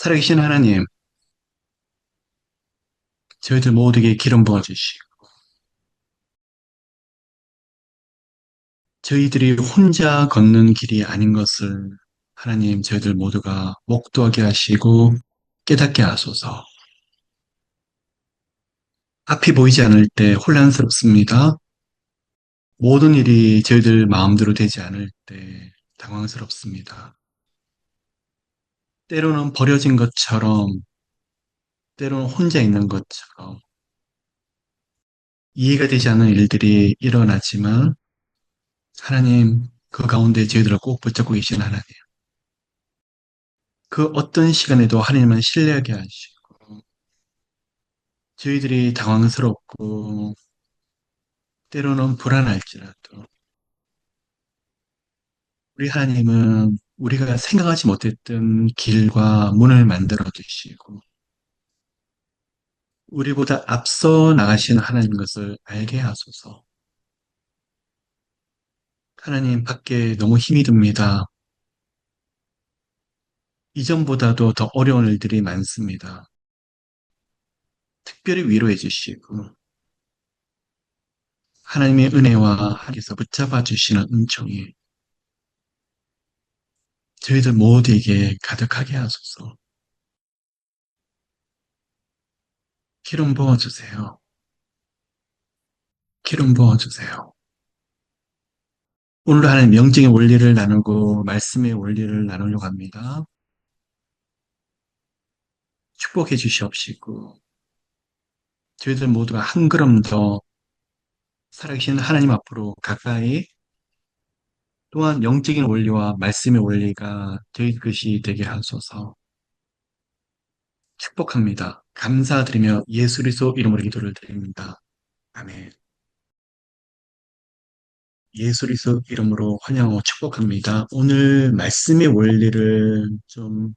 살아계신 하나님, 저희들 모두에게 기름 부어주시고, 저희들이 혼자 걷는 길이 아닌 것을 하나님, 저희들 모두가 목도하게 하시고 깨닫게 하소서. 앞이 보이지 않을 때 혼란스럽습니다. 모든 일이 저희들 마음대로 되지 않을 때 당황스럽습니다. 때로는 버려진 것처럼, 때로는 혼자 있는 것처럼 이해가 되지 않는 일들이 일어나지만 하나님, 그 가운데 저희들을 꼭 붙잡고 계신 하나님. 그 어떤 시간에도 하나님은 신뢰하게 하시고, 저희들이 당황스럽고, 때로는 불안할지라도, 우리 하나님은 우리가 생각하지 못했던 길과 문을 만들어 주시고, 우리보다 앞서 나가신 하나님 것을 알게 하소서. 하나님 밖에 너무 힘이 듭니다. 이전보다도 더 어려운 일들이 많습니다. 특별히 위로해 주시고, 하나님의 은혜와 하나님께서 붙잡아 주시는 은총이 저희들 모두에게 가득하게 하소서. 기름 부어주세요. 기름 부어주세요. 오늘도 하나님 명증의 원리를 나누고 말씀의 원리를 나누려고 합니다. 축복해 주시옵시고 저희들 모두가 한 걸음 더 살아계신 하나님 앞으로 가까이 또한 영적인 원리와 말씀의 원리가 저희 것이 되게 하소서. 축복합니다. 감사드리며 예수 그리스도 이름으로 기도를 드립니다. 아멘. 예수 그리스도 이름으로 환영하고 축복합니다. 오늘 말씀의 원리를 좀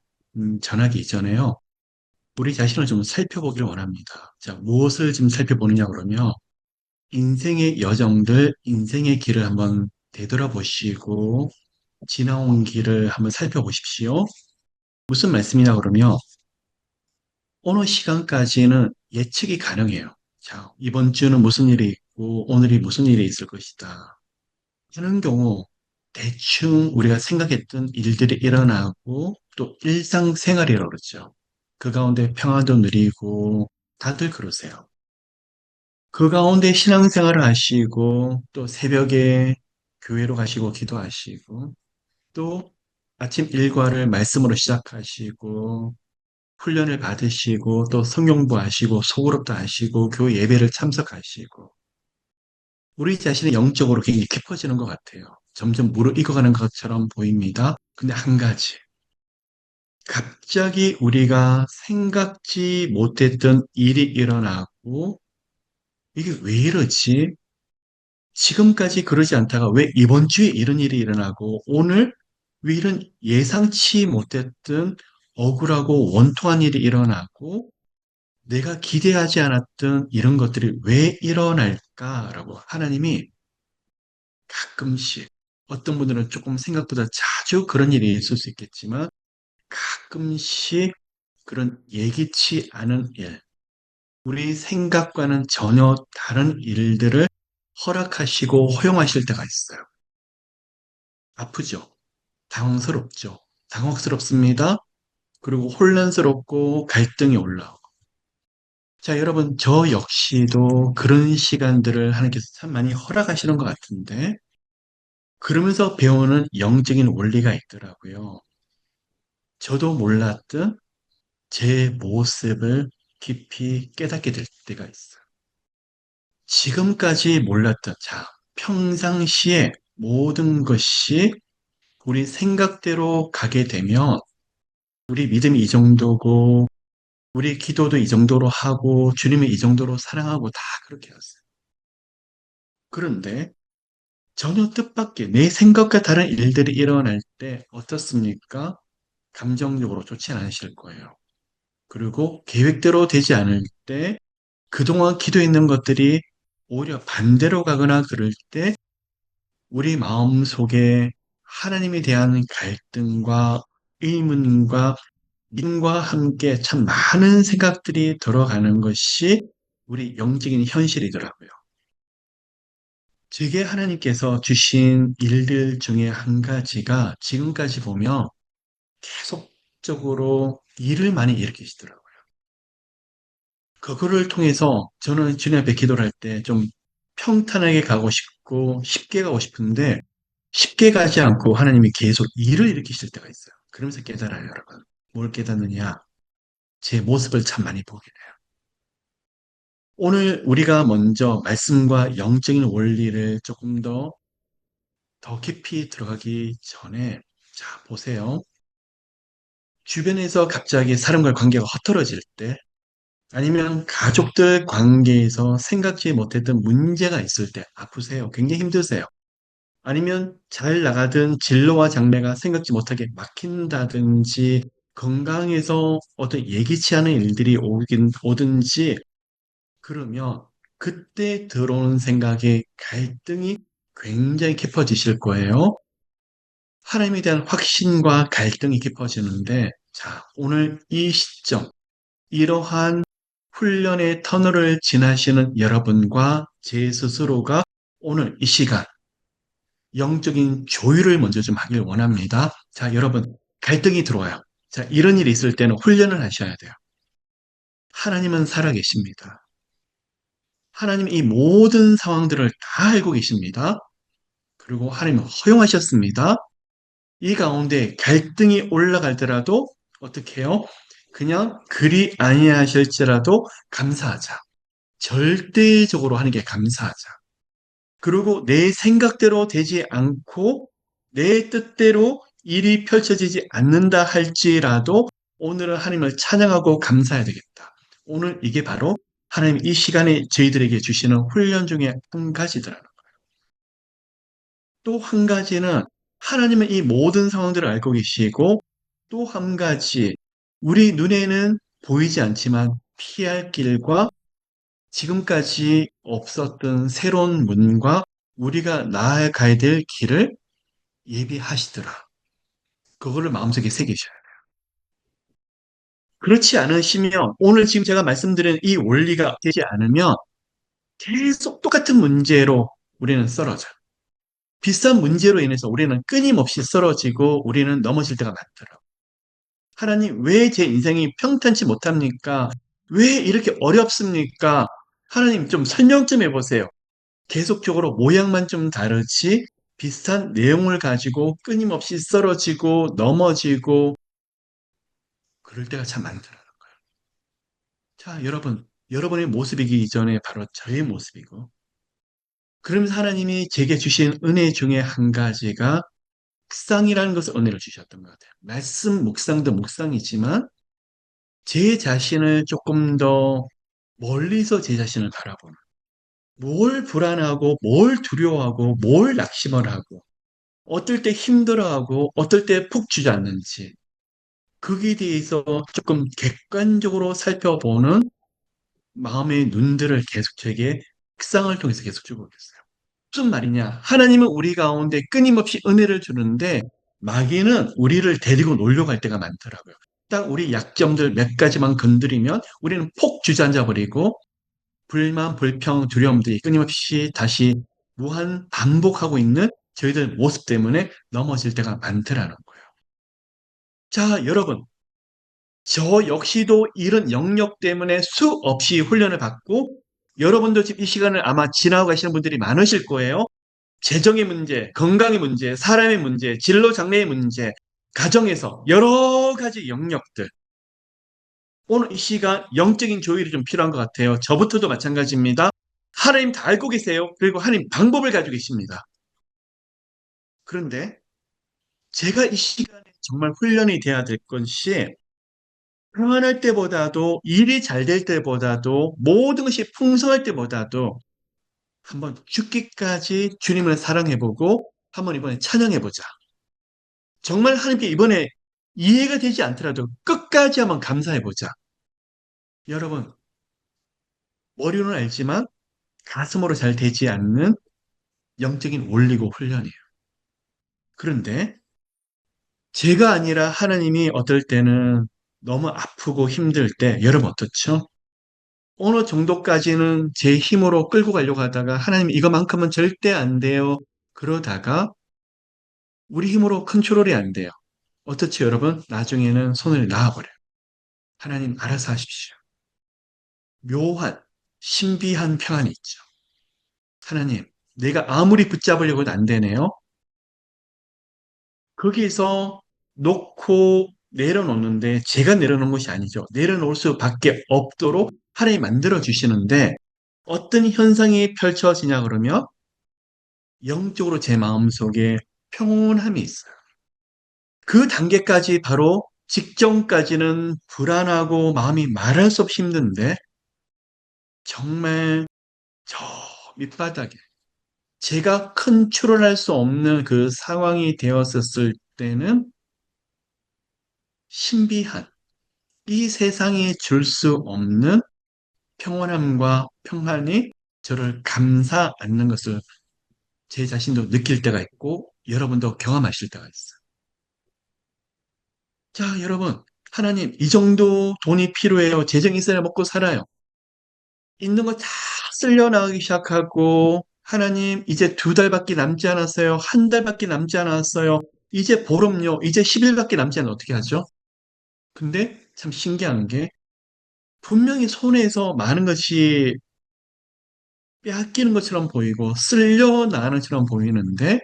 전하기 이전에요. 우리 자신을 좀 살펴보기를 원합니다. 자, 무엇을 지금 살펴보느냐 그러면 인생의 여정들, 인생의 길을 한번 되돌아보시고 지나온 길을 한번 살펴보십시오. 무슨 말씀이냐 그러면 어느 시간까지는 예측이 가능해요. 자, 이번 주는 무슨 일이 있고 오늘이 무슨 일이 있을 것이다. 하는 경우 대충 우리가 생각했던 일들이 일어나고 또 일상생활이라고 그러죠. 그 가운데 평화도 누리고 다들 그러세요. 그 가운데 신앙생활을 하시고 또 새벽에 교회로 가시고 기도하시고 또 아침 일과를 말씀으로 시작하시고 훈련을 받으시고 또 성경부 하시고 소그룹도 하시고 교회 예배를 참석하시고 우리 자신의 영적으로 굉장히 깊어지는 것 같아요. 점점 무르익어가는 것처럼 보입니다. 근데 한 가지 갑자기 우리가 생각지 못했던 일이 일어나고 이게 왜 이러지? 지금까지 그러지 않다가 왜 이번 주에 이런 일이 일어나고 오늘 왜 이런 예상치 못했던 억울하고 원통한 일이 일어나고 내가 기대하지 않았던 이런 것들이 왜 일어날까라고 하나님이 가끔씩 어떤 분들은 조금 생각보다 자주 그런 일이 있을 수 있겠지만 가끔씩 그런 예기치 않은 일, 우리 생각과는 전혀 다른 일들을 허락하시고 허용하실 때가 있어요. 아프죠? 당황스럽죠? 당황스럽습니다. 그리고 혼란스럽고 갈등이 올라오고. 자, 여러분, 저 역시도 그런 시간들을 하나님께서 참 많이 허락하시는 것 같은데, 그러면서 배우는 영적인 원리가 있더라고요. 저도 몰랐던 제 모습을 깊이 깨닫게 될 때가 있어요. 지금까지 몰랐던, 자, 평상시에 모든 것이 우리 생각대로 가게 되면 우리 믿음이 이 정도고 우리 기도도 이 정도로 하고 주님을 이 정도로 사랑하고 다 그렇게 했어요. 그런데 전혀 뜻밖의 내 생각과 다른 일들이 일어날 때 어떻습니까? 감정적으로 좋지 않으실 거예요. 그리고 계획대로 되지 않을 때 그동안 기도했는 것들이 오히려 반대로 가거나 그럴 때 우리 마음 속에 하나님에 대한 갈등과 의문과 믿음과 함께 참 많은 생각들이 들어가는 것이 우리 영적인 현실이더라고요. 제게 하나님께서 주신 일들 중에 한 가지가 지금까지 보면 계속적으로 일을 많이 일으키시더라고요. 그거를 통해서 저는 주님 앞에 기도를 할 때 좀 평탄하게 가고 싶고 쉽게 가고 싶은데 쉽게 가지 않고 하나님이 계속 일을 일으키실 때가 있어요. 그러면서 깨달아요, 여러분. 뭘 깨닫느냐? 제 모습을 참 많이 보게 돼요. 오늘 우리가 먼저 말씀과 영적인 원리를 조금 더 깊이 들어가기 전에 자, 보세요. 주변에서 갑자기 사람과의 관계가 허물어질 때 아니면 가족들 관계에서 생각지 못했던 문제가 있을 때 아프세요. 굉장히 힘드세요. 아니면 잘 나가던 진로와 장래가 생각지 못하게 막힌다든지 건강에서 어떤 예기치 않은 일들이 오든지 그러면 그때 들어오는 생각의 갈등이 굉장히 깊어지실 거예요. 하나님에 대한 확신과 갈등이 깊어지는데 자, 오늘 이 시점 이러한 훈련의 터널을 지나시는 여러분과 제 스스로가 오늘 이 시간 영적인 조율을 먼저 좀 하길 원합니다. 자, 여러분, 갈등이 들어와요. 자, 이런 일이 있을 때는 훈련을 하셔야 돼요. 하나님은 살아계십니다. 하나님 이 모든 상황들을 다 알고 계십니다. 그리고 하나님은 허용하셨습니다. 이 가운데 갈등이 올라갈더라도 어떻게 해요? 그냥 그리 아니하실지라도 감사하자. 절대적으로 하는 게 감사하자. 그리고 내 생각대로 되지 않고 내 뜻대로 일이 펼쳐지지 않는다 할지라도 오늘은 하나님을 찬양하고 감사해야 되겠다. 오늘 이게 바로 하나님 이 시간에 저희들에게 주시는 훈련 중에 한 가지더라고요. 또 한 가지는 하나님은 이 모든 상황들을 알고 계시고 또 한 가지 우리 눈에는 보이지 않지만 피할 길과 지금까지 없었던 새로운 문과 우리가 나아가야 될 길을 예비하시더라. 그거를 마음속에 새기셔야 돼요. 그렇지 않으시면 오늘 지금 제가 말씀드린 이 원리가 되지 않으면 계속 똑같은 문제로 우리는 쓰러져요. 비슷한 문제로 인해서 우리는 끊임없이 쓰러지고 우리는 넘어질 때가 많더라고요. 하나님, 왜 제 인생이 평탄치 못합니까? 왜 이렇게 어렵습니까? 하나님, 좀 설명 좀 해보세요. 계속적으로 모양만 좀 다르지 비슷한 내용을 가지고 끊임없이 쓰러지고 넘어지고 그럴 때가 참 많더라고요. 자, 여러분, 여러분의 모습이기 이전에 바로 저의 모습이고 그러면서 하나님이 제게 주신 은혜 중에 한 가지가 묵상이라는 것을 은혜를 주셨던 것 같아요. 말씀 묵상도 묵상이지만 제 자신을 조금 더 멀리서 제 자신을 바라보는 뭘 불안하고 뭘 두려워하고 뭘 낙심을 하고 어떨 때 힘들어하고 어떨 때 푹 주저앉는지 거기에 대해서 조금 객관적으로 살펴보는 마음의 눈들을 계속 저에게 묵상을 통해서 계속 주고 계세요. 무슨 말이냐? 하나님은 우리 가운데 끊임없이 은혜를 주는데 마귀는 우리를 데리고 놀려고 할 때가 많더라고요. 딱 우리 약점들 몇 가지만 건드리면 우리는 폭 주저앉아 버리고 불만, 불평, 두려움들이 끊임없이 다시 무한 반복하고 있는 저희들 모습 때문에 넘어질 때가 많더라는 거예요. 자, 여러분, 저 역시도 이런 영역 때문에 수없이 훈련을 받고 여러분도 지금 이 시간을 아마 지나고 가시는 분들이 많으실 거예요. 재정의 문제, 건강의 문제, 사람의 문제, 진로 장래의 문제, 가정에서 여러 가지 영역들. 오늘 이 시간 영적인 조율이 좀 필요한 것 같아요. 저부터도 마찬가지입니다. 하나님 다 알고 계세요. 그리고 하나님 방법을 가지고 계십니다. 그런데 제가 이 시간에 정말 훈련이 돼야 될 것이 평안할 때보다도 일이 잘 될 때보다도 모든 것이 풍성할 때보다도 한번 죽기까지 주님을 사랑해보고 한번 이번에 찬양해보자. 정말 하나님께 이번에 이해가 되지 않더라도 끝까지 한번 감사해보자. 여러분, 머리로는 알지만 가슴으로 잘 되지 않는 영적인 원리고 훈련이에요. 그런데 제가 아니라 하나님이 어떨 때는 너무 아프고 힘들 때 여러분 어떻죠? 어느 정도까지는 제 힘으로 끌고 가려고 하다가 하나님 이거만큼은 절대 안 돼요. 그러다가 우리 힘으로 컨트롤이 안 돼요. 어떻죠, 여러분? 나중에는 손을 놔버려요. 하나님 알아서 하십시오. 묘한, 신비한 평안이 있죠. 하나님, 내가 아무리 붙잡으려고 해도 안 되네요. 거기서 놓고 내려놓는데 제가 내려놓은 것이 아니죠. 내려놓을 수밖에 없도록 하나님이 만들어 주시는데 어떤 현상이 펼쳐지냐 그러면 영적으로 제 마음속에 평온함이 있어요. 그 단계까지 바로 직전까지는 불안하고 마음이 말할 수 없이 힘든데 정말 저 밑바닥에 제가 컨트롤할 수 없는 그 상황이 되었었을 때는 신비한 이 세상이 줄 수 없는 평온함과 평안이 저를 감싸 안는 것을 제 자신도 느낄 때가 있고 여러분도 경험하실 때가 있어요. 자, 여러분, 하나님, 이 정도 돈이 필요해요. 재정이 있어야 먹고 살아요. 있는 거 다 쓸려 나가기 시작하고, 하나님, 이제 2달밖에 남지 않았어요. 1달밖에 남지 않았어요. 이제 보름요. 이제 10일밖에 남지 않아 어떻게 하죠? 근데 참 신기한 게, 분명히 손에서 많은 것이 빼앗기는 것처럼 보이고, 쓸려 나가는 것처럼 보이는데,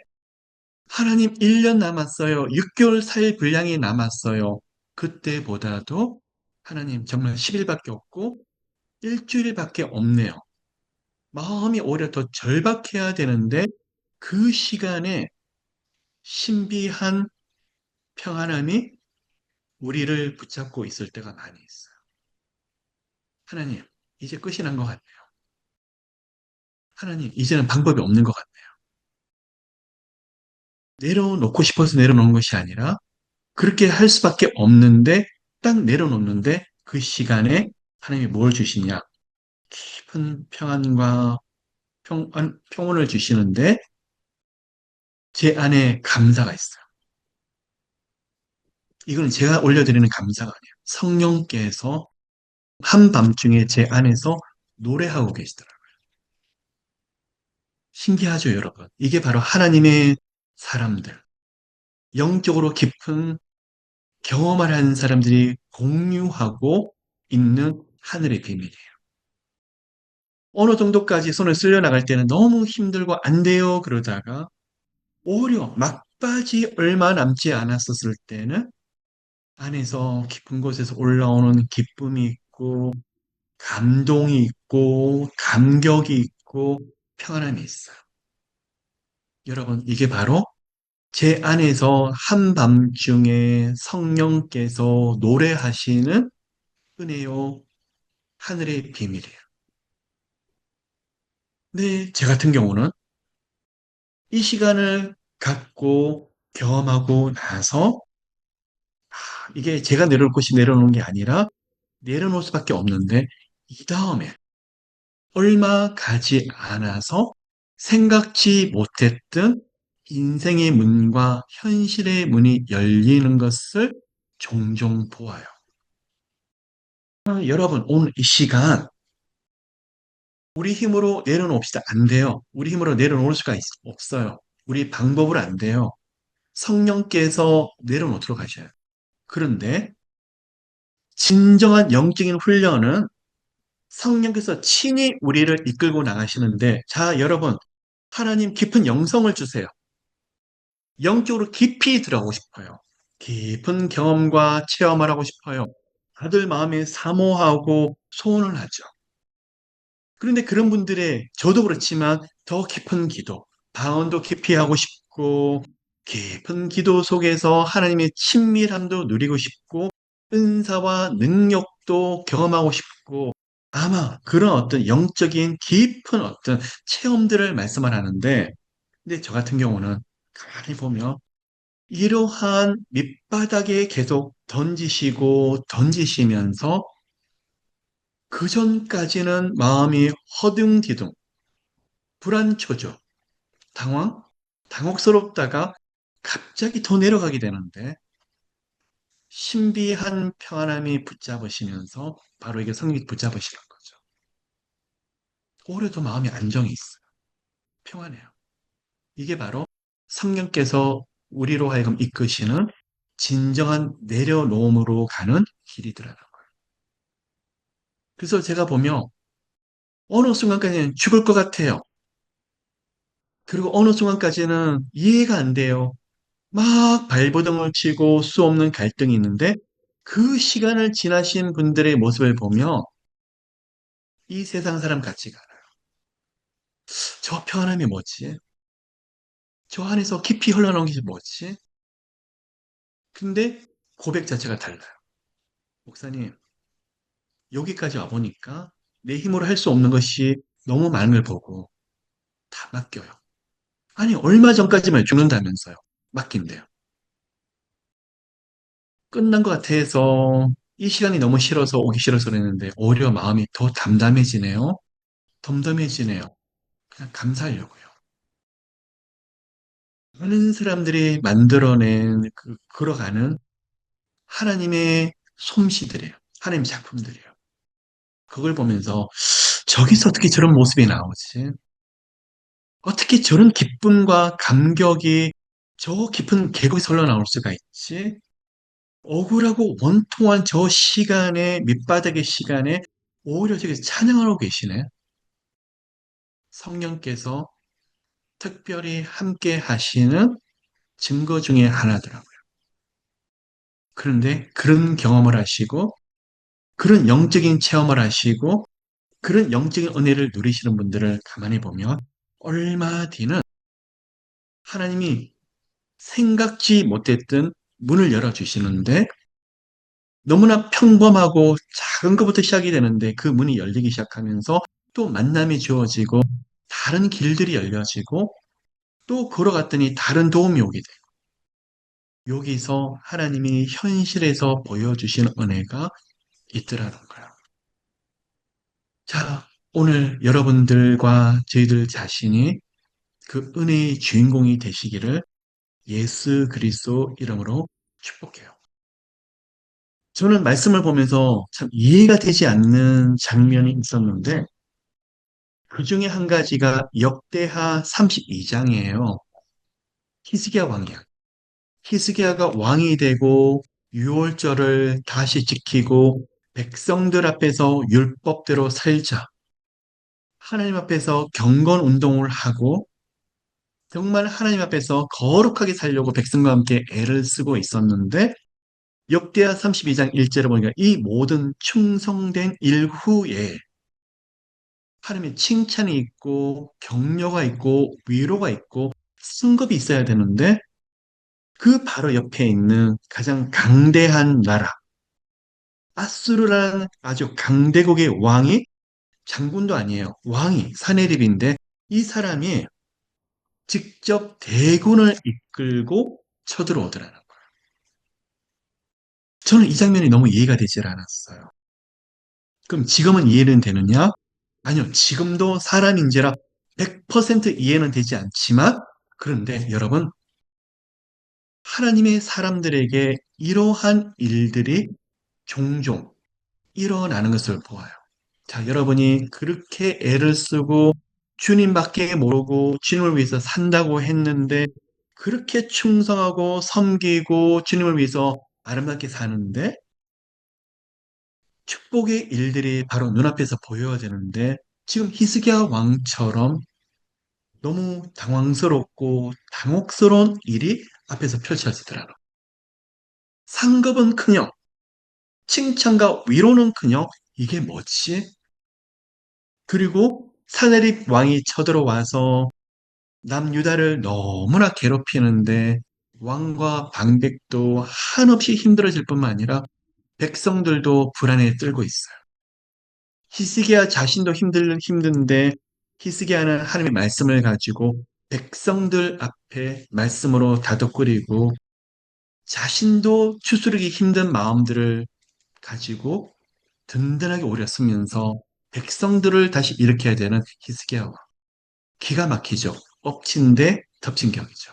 하나님 1년 남았어요. 6개월 살 분량이 남았어요. 그때보다도 하나님 정말 10일밖에 없고, 일주일밖에 없네요. 마음이 오히려 더 절박해야 되는데 그 시간에 신비한 평안함이 우리를 붙잡고 있을 때가 많이 있어요. 하나님, 이제 끝이 난 것 같네요. 하나님, 이제는 방법이 없는 것 같네요. 내려놓고 싶어서 내려놓는 것이 아니라 그렇게 할 수밖에 없는데 딱 내려놓는데 그 시간에 하나님이 뭘 주시냐? 깊은 평안과 평온을 주시는데 제 안에 감사가 있어요. 이건 제가 올려드리는 감사가 아니에요. 성령께서 한밤중에 제 안에서 노래하고 계시더라고요. 신기하죠, 여러분? 이게 바로 하나님의 사람들, 영적으로 깊은 경험을 한 사람들이 공유하고 있는 하늘의 비밀이에요. 어느 정도까지 손을 쓸려 나갈 때는 너무 힘들고 안 돼요, 그러다가 오히려 막바지 얼마 남지 않았었을 때는 안에서 깊은 곳에서 올라오는 기쁨이 있고, 감동이 있고, 감격이 있고, 평안함이 있어요. 여러분, 이게 바로 제 안에서 한밤중에 성령께서 노래하시는 은혜요, 하늘의 비밀이에요. 네, 제 같은 경우는 이 시간을 갖고 경험하고 나서 이게 제가 내려올 곳이 내려놓는 게 아니라 내려놓을 수밖에 없는데 이 다음에 얼마 가지 않아서 생각지 못했던 인생의 문과 현실의 문이 열리는 것을 종종 보아요. 여러분, 오늘 이 시간 우리 힘으로 내려놓읍시다. 안 돼요. 우리 힘으로 내려놓을 수가 없어요. 우리 방법으로 안 돼요. 성령께서 내려놓도록 하셔요. 그런데 진정한 영적인 훈련은 성령께서 친히 우리를 이끌고 나가시는데, 자, 여러분, 하나님 깊은 영성을 주세요. 영적으로 깊이 들어가고 싶어요. 깊은 경험과 체험을 하고 싶어요. 다들 마음에 사모하고 소원을 하죠. 그런데 그런 분들의, 저도 그렇지만 더 깊은 기도, 방언도 깊이 하고 싶고, 깊은 기도 속에서 하나님의 친밀함도 누리고 싶고, 은사와 능력도 경험하고 싶고, 아마 그런 어떤 영적인 깊은 어떤 체험들을 말씀을 하는데, 근데 저 같은 경우는 가만히 보면 이러한 밑바닥에 계속 던지시고 던지시면서 그 전까지는 마음이 허둥지둥, 불안초조, 당황스럽다가 갑자기 더 내려가게 되는데 신비한 평안함이 붙잡으시면서 바로 이게 성령이 붙잡으시는 거죠. 오히려 더 마음이 안정이 있어요. 평안해요. 이게 바로 성령께서 우리로 하여금 이끄시는 진정한 내려놓음으로 가는 길이더라고요. 그래서 제가 보면 어느 순간까지는 죽을 것 같아요. 그리고 어느 순간까지는 이해가 안 돼요. 막 발버둥을 치고 수 없는 갈등이 있는데 그 시간을 지나신 분들의 모습을 보며 이 세상 사람 같지가 않아요. 저 평안함이 뭐지? 저 안에서 깊이 흘러나온 게 뭐지? 근데 고백 자체가 달라요. 목사님, 여기까지 와보니까 내 힘으로 할 수 없는 것이 너무 많은 걸 보고 다 맡겨요. 아니, 얼마 전까지만 죽는다면서요. 맡긴대요. 끝난 것 같아서 이 시간이 너무 싫어서 오기 싫어서 그랬는데 오히려 마음이 더 담담해지네요. 덤덤해지네요. 그냥 감사하려고요. 많은 사람들이 만들어낸 걸어가는 하나님의 솜씨들이에요. 하나님의 작품들이에요. 그걸 보면서 저기서 어떻게 저런 모습이 나오지? 어떻게 저런 기쁨과 감격이 저 깊은 계곡에서 흘러나올 수가 있지? 억울하고 원통한 저 시간에, 밑바닥의 시간에 오히려 저기 찬양하고 계시네. 성령께서 특별히 함께 하시는 증거 중에 하나더라고요. 그런데 그런 경험을 하시고, 그런 영적인 체험을 하시고, 그런 영적인 은혜를 누리시는 분들을 가만히 보면, 얼마 뒤는 하나님이 생각지 못했던 문을 열어주시는데, 너무나 평범하고 작은 것부터 시작이 되는데, 그 문이 열리기 시작하면서 또 만남이 주어지고, 다른 길들이 열려지고, 또 걸어갔더니 다른 도움이 오게 돼요. 여기서 하나님이 현실에서 보여주신 은혜가 있더라는 거예요. 자, 오늘 여러분들과 저희들 자신이 그 은혜의 주인공이 되시기를 예수 그리스도 이름으로 축복해요. 저는 말씀을 보면서 참 이해가 되지 않는 장면이 있었는데 그 중에 한 가지가 역대하 32장이에요. 히스기야 왕이야. 히스기야가 왕이 되고 유월절을 다시 지키고 백성들 앞에서 율법대로 살자. 하나님 앞에서 경건 운동을 하고 정말 하나님 앞에서 거룩하게 살려고 백성과 함께 애를 쓰고 있었는데 역대하 32장 1절에 보니까 이 모든 충성된 일 후에 하나님의 칭찬이 있고 격려가 있고 위로가 있고 승급이 있어야 되는데 그 바로 옆에 있는 가장 강대한 나라 아수르라는 아주 강대국의 왕이 장군도 아니에요. 왕이 사네립인데 이 사람이 직접 대군을 이끌고 쳐들어오더라는 거예요. 저는 이 장면이 너무 이해가 되질 않았어요. 그럼 지금은 이해는 되느냐? 아니요. 지금도 사람인지라 100% 이해는 되지 않지만 그런데 여러분 하나님의 사람들에게 이러한 일들이 종종 일어나는 것을 보아요. 자, 여러분이 그렇게 애를 쓰고 주님밖에 모르고 주님을 위해서 산다고 했는데 그렇게 충성하고 섬기고 주님을 위해서 아름답게 사는데 축복의 일들이 바로 눈앞에서 보여야 되는데 지금 히스기야 왕처럼 너무 당황스럽고 당혹스러운 일이 앞에서 펼쳐지더라고요. 상급은 커녕 칭찬과 위로는 커녕 이게 뭐지? 그리고 사내립 왕이 쳐들어와서 남유다를 너무나 괴롭히는데 왕과 방백도 한없이 힘들어질 뿐만 아니라 백성들도 불안에 떨고 있어요. 히스기야 자신도 힘든데 히스기야는 하나님의 말씀을 가지고 백성들 앞에 말씀으로 다독거리고 자신도 추스르기 힘든 마음들을 가지고 든든하게 오려 쓰면서 백성들을 다시 일으켜야 되는 히스기야와 기가 막히죠. 엎친 데 덮친 격이죠.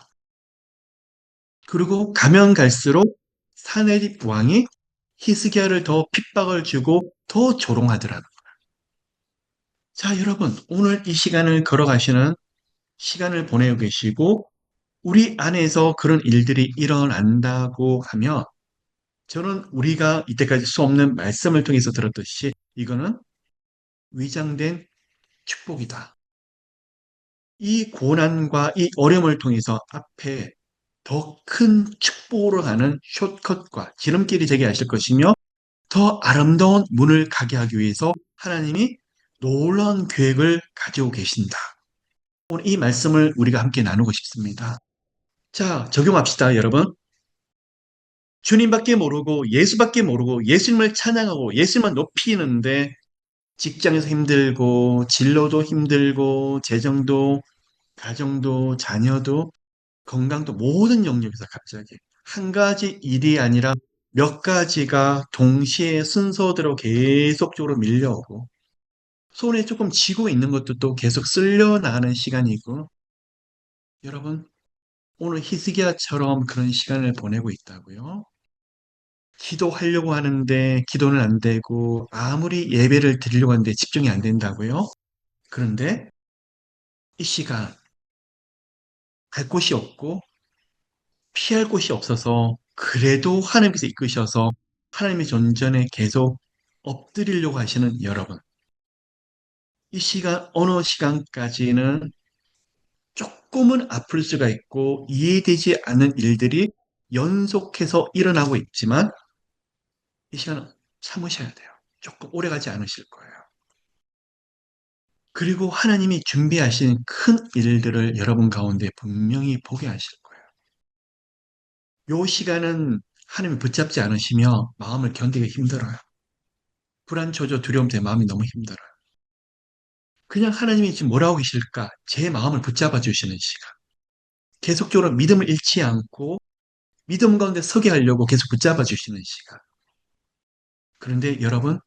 그리고 가면 갈수록 사내립 왕이 히스기야를 더 핍박을 주고 더 조롱하더라고요. 자, 여러분, 오늘 이 시간을 걸어가시는 시간을 보내고 계시고, 우리 안에서 그런 일들이 일어난다고 하면, 저는 우리가 이때까지 수없는 말씀을 통해서 들었듯이, 이거는 위장된 축복이다. 이 고난과 이 어려움을 통해서 앞에 더 큰 축복으로 가는 숏컷과 지름길이 되게 하실 것이며, 더 아름다운 문을 가게 하기 위해서 하나님이 놀라운 계획을 가지고 계신다. 오늘 이 말씀을 우리가 함께 나누고 싶습니다. 자, 적용합시다, 여러분. 주님밖에 모르고 예수밖에 모르고 예수님을 찬양하고 예수님을 높이는데 직장에서 힘들고 진로도 힘들고 재정도 가정도 자녀도 건강도 모든 영역에서 갑자기 한 가지 일이 아니라 몇 가지가 동시에 순서대로 계속적으로 밀려오고 손에 조금 쥐고 있는 것도 또 계속 쓸려 나가는 시간이고 여러분 오늘 히스기야처럼 그런 시간을 보내고 있다고요. 기도하려고 하는데 기도는 안 되고 아무리 예배를 드리려고 하는데 집중이 안 된다고요. 그런데 이 시간 갈 곳이 없고 피할 곳이 없어서 그래도 하나님께서 이끄셔서 하나님의 존전에 계속 엎드리려고 하시는 여러분. 이 시간, 어느 시간까지는 조금은 아플 수가 있고 이해되지 않는 일들이 연속해서 일어나고 있지만 이 시간은 참으셔야 돼요. 조금 오래 가지 않으실 거예요. 그리고 하나님이 준비하신 큰 일들을 여러분 가운데 분명히 보게 하실 거예요. 요 시간은 하나님이 붙잡지 않으시며 마음을 견디기 힘들어요. 불안, 조조, 두려움 때문에 마음이 너무 힘들어요. 그냥 하나님이 지금 뭐라고 계실까? 제 마음을 붙잡아 주시는 시간. 계속적으로 믿음을 잃지 않고 믿음 가운데 서게 하려고 계속 붙잡아 주시는 시간. 그런데 여러분,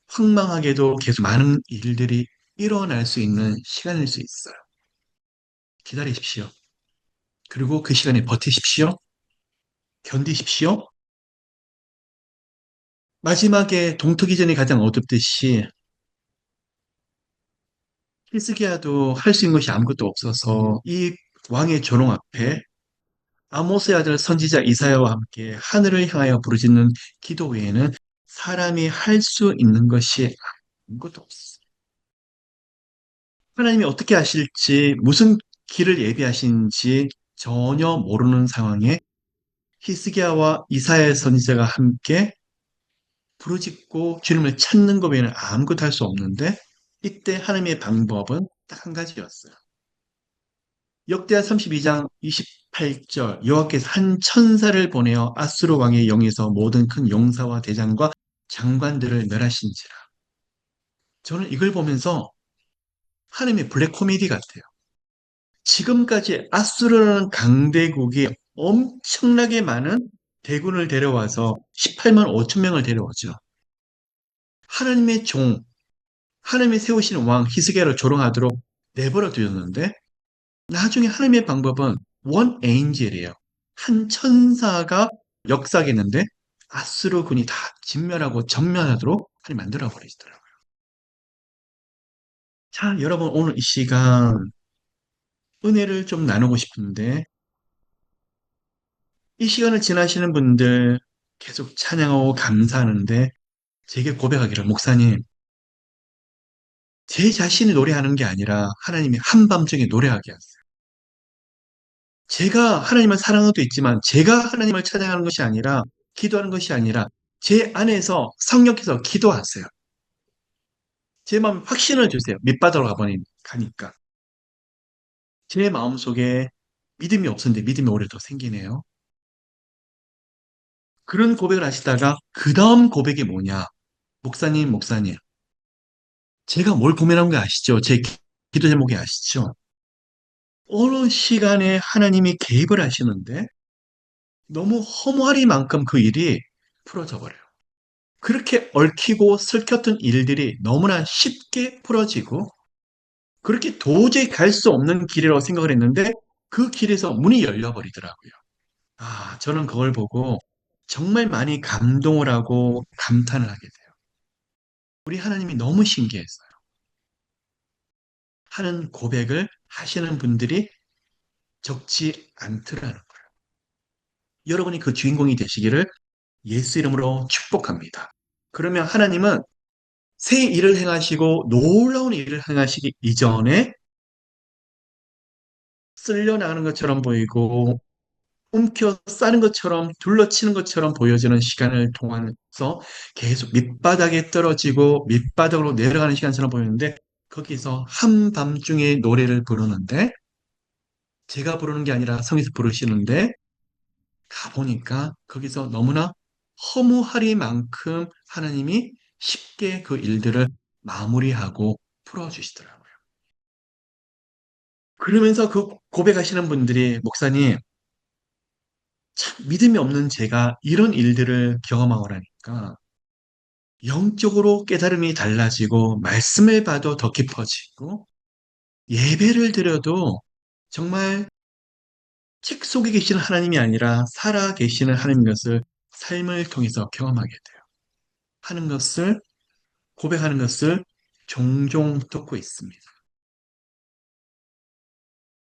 황망하게도 계속 많은 일들이 일어날 수 있는 시간일 수 있어요. 기다리십시오. 그리고 그 시간에 버티십시오. 견디십시오. 마지막에 동트기 전이 가장 어둡듯이 히스기야도 할 수 있는 것이 아무것도 없어서 이 왕의 조롱 앞에 아모스의 아들 선지자 이사야와 함께 하늘을 향하여 부르짖는 기도 외에는 사람이 할 수 있는 것이 아무것도 없어요. 하나님이 어떻게 하실지 무슨 길을 예비하신지 전혀 모르는 상황에 히스기야와 이사야 선지자가 함께 부르짖고 주님을 찾는 것 외에는 아무것도 할 수 없는데 이때 하나님의 방법은 딱 한 가지였어요. 역대하 32장 28절 여호와께서 한 천사를 보내어 아수르 왕의 영에서 모든 큰 용사와 대장과 장관들을 멸하신지라. 저는 이걸 보면서 하나님의 블랙 코미디 같아요. 지금까지 아수르라는 강대국이 엄청나게 많은 대군을 데려와서 18만 5천 명을 데려오죠. 하나님의 종, 하나님이 세우시는 왕 히스기야를 조롱하도록 내버려 두었는데 나중에 하나님의 방법은 원 에인젤이에요. 한 천사가 역사하겠는데 아수르 군이 다 진멸하고 전면하도록 하나님 만들어 버리시더라고요. 자, 여러분 오늘 이 시간 은혜를 좀 나누고 싶은데 이 시간을 지나시는 분들 계속 찬양하고 감사하는데 제게 고백하기를 목사님 제 자신이 노래하는 게 아니라 하나님이 한밤중에 노래하게 하세요. 제가 하나님을 사랑하도 있지만 제가 하나님을 찬양하는 것이 아니라 기도하는 것이 아니라 제 안에서 성령께서 기도하세요. 제 마음에 확신을 주세요. 밑바닥으로 가니까. 제 마음속에 믿음이 없었는데 믿음이 오히려 더 생기네요. 그런 고백을 하시다가 그 다음 고백이 뭐냐? 목사님. 제가 뭘 고민한 거 아시죠? 제 기도 제목이 아시죠? 어느 시간에 하나님이 개입을 하시는데 너무 허무하리만큼 그 일이 풀어져 버려요. 그렇게 얽히고 설켰던 일들이 너무나 쉽게 풀어지고 그렇게 도저히 갈 수 없는 길이라고 생각을 했는데 그 길에서 문이 열려버리더라고요. 아, 저는 그걸 보고 정말 많이 감동을 하고 감탄을 하게 돼요. 우리 하나님이 너무 신기했어요. 하는 고백을 하시는 분들이 적지 않더라는 거예요. 여러분이 그 주인공이 되시기를 예수 이름으로 축복합니다. 그러면 하나님은 새 일을 행하시고 놀라운 일을 행하시기 이전에 쓸려 나가는 것처럼 보이고 움켜 싸는 것처럼 둘러치는 것처럼 보여지는 시간을 통해서 계속 밑바닥에 떨어지고 밑바닥으로 내려가는 시간처럼 보이는데 거기서 한밤중에 노래를 부르는데 제가 부르는 게 아니라 성에서 부르시는데 가보니까 거기서 너무나 허무하리만큼 하나님이 쉽게 그 일들을 마무리하고 풀어주시더라고요. 그러면서 그 고백하시는 분들이 목사님, 참 믿음이 없는 제가 이런 일들을 경험하고 나니까 영적으로 깨달음이 달라지고 말씀을 봐도 더 깊어지고 예배를 드려도 정말 책 속에 계시는 하나님이 아니라 살아 계시는 하나님 것을 삶을 통해서 경험하게 돼요. 하는 것을 고백하는 것을 종종 듣고 있습니다.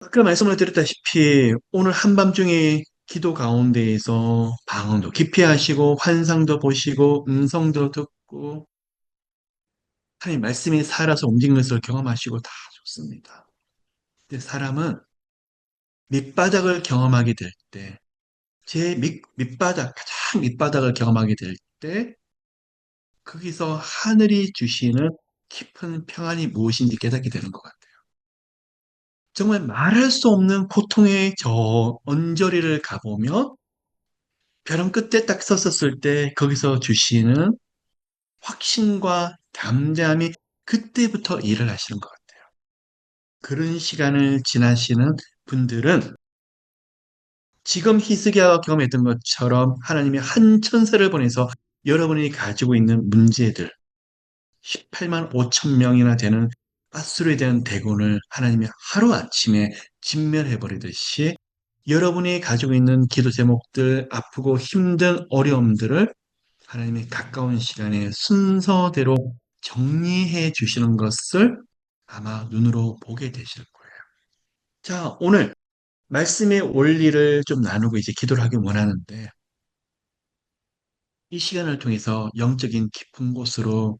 아까 말씀을 드렸다시피 오늘 한밤중에 기도 가운데에서 방언도 깊이 하시고 환상도 보시고 음성도 듣고 하나님 말씀이 살아서 움직이는 것을 경험하시고 다 좋습니다. 근데 사람은 밑바닥을 경험하게 될 때, 제 밑바닥, 가장 밑바닥을 경험하게 될 때, 거기서 하늘이 주시는 깊은 평안이 무엇인지 깨닫게 되는 것 같아요. 정말 말할 수 없는 고통의 저 언저리를 가보면 벼랑 끝에 딱 섰었을 때 거기서 주시는 확신과 담대함이 그때부터 일을 하시는 것 같아요. 그런 시간을 지나시는 분들은 지금 히스기야가 경험했던 것처럼 하나님이 한 천사를 보내서 여러분이 가지고 있는 문제들, 18만 5천 명이나 되는 가스로에 대한 대군을 하나님이 하루아침에 진멸해버리듯이 여러분이 가지고 있는 기도 제목들, 아프고 힘든 어려움들을 하나님이 가까운 시간에 순서대로 정리해 주시는 것을 아마 눈으로 보게 되실 거예요. 자, 오늘 말씀의 원리를 좀 나누고 이제 기도를 하기 원하는데 이 시간을 통해서 영적인 깊은 곳으로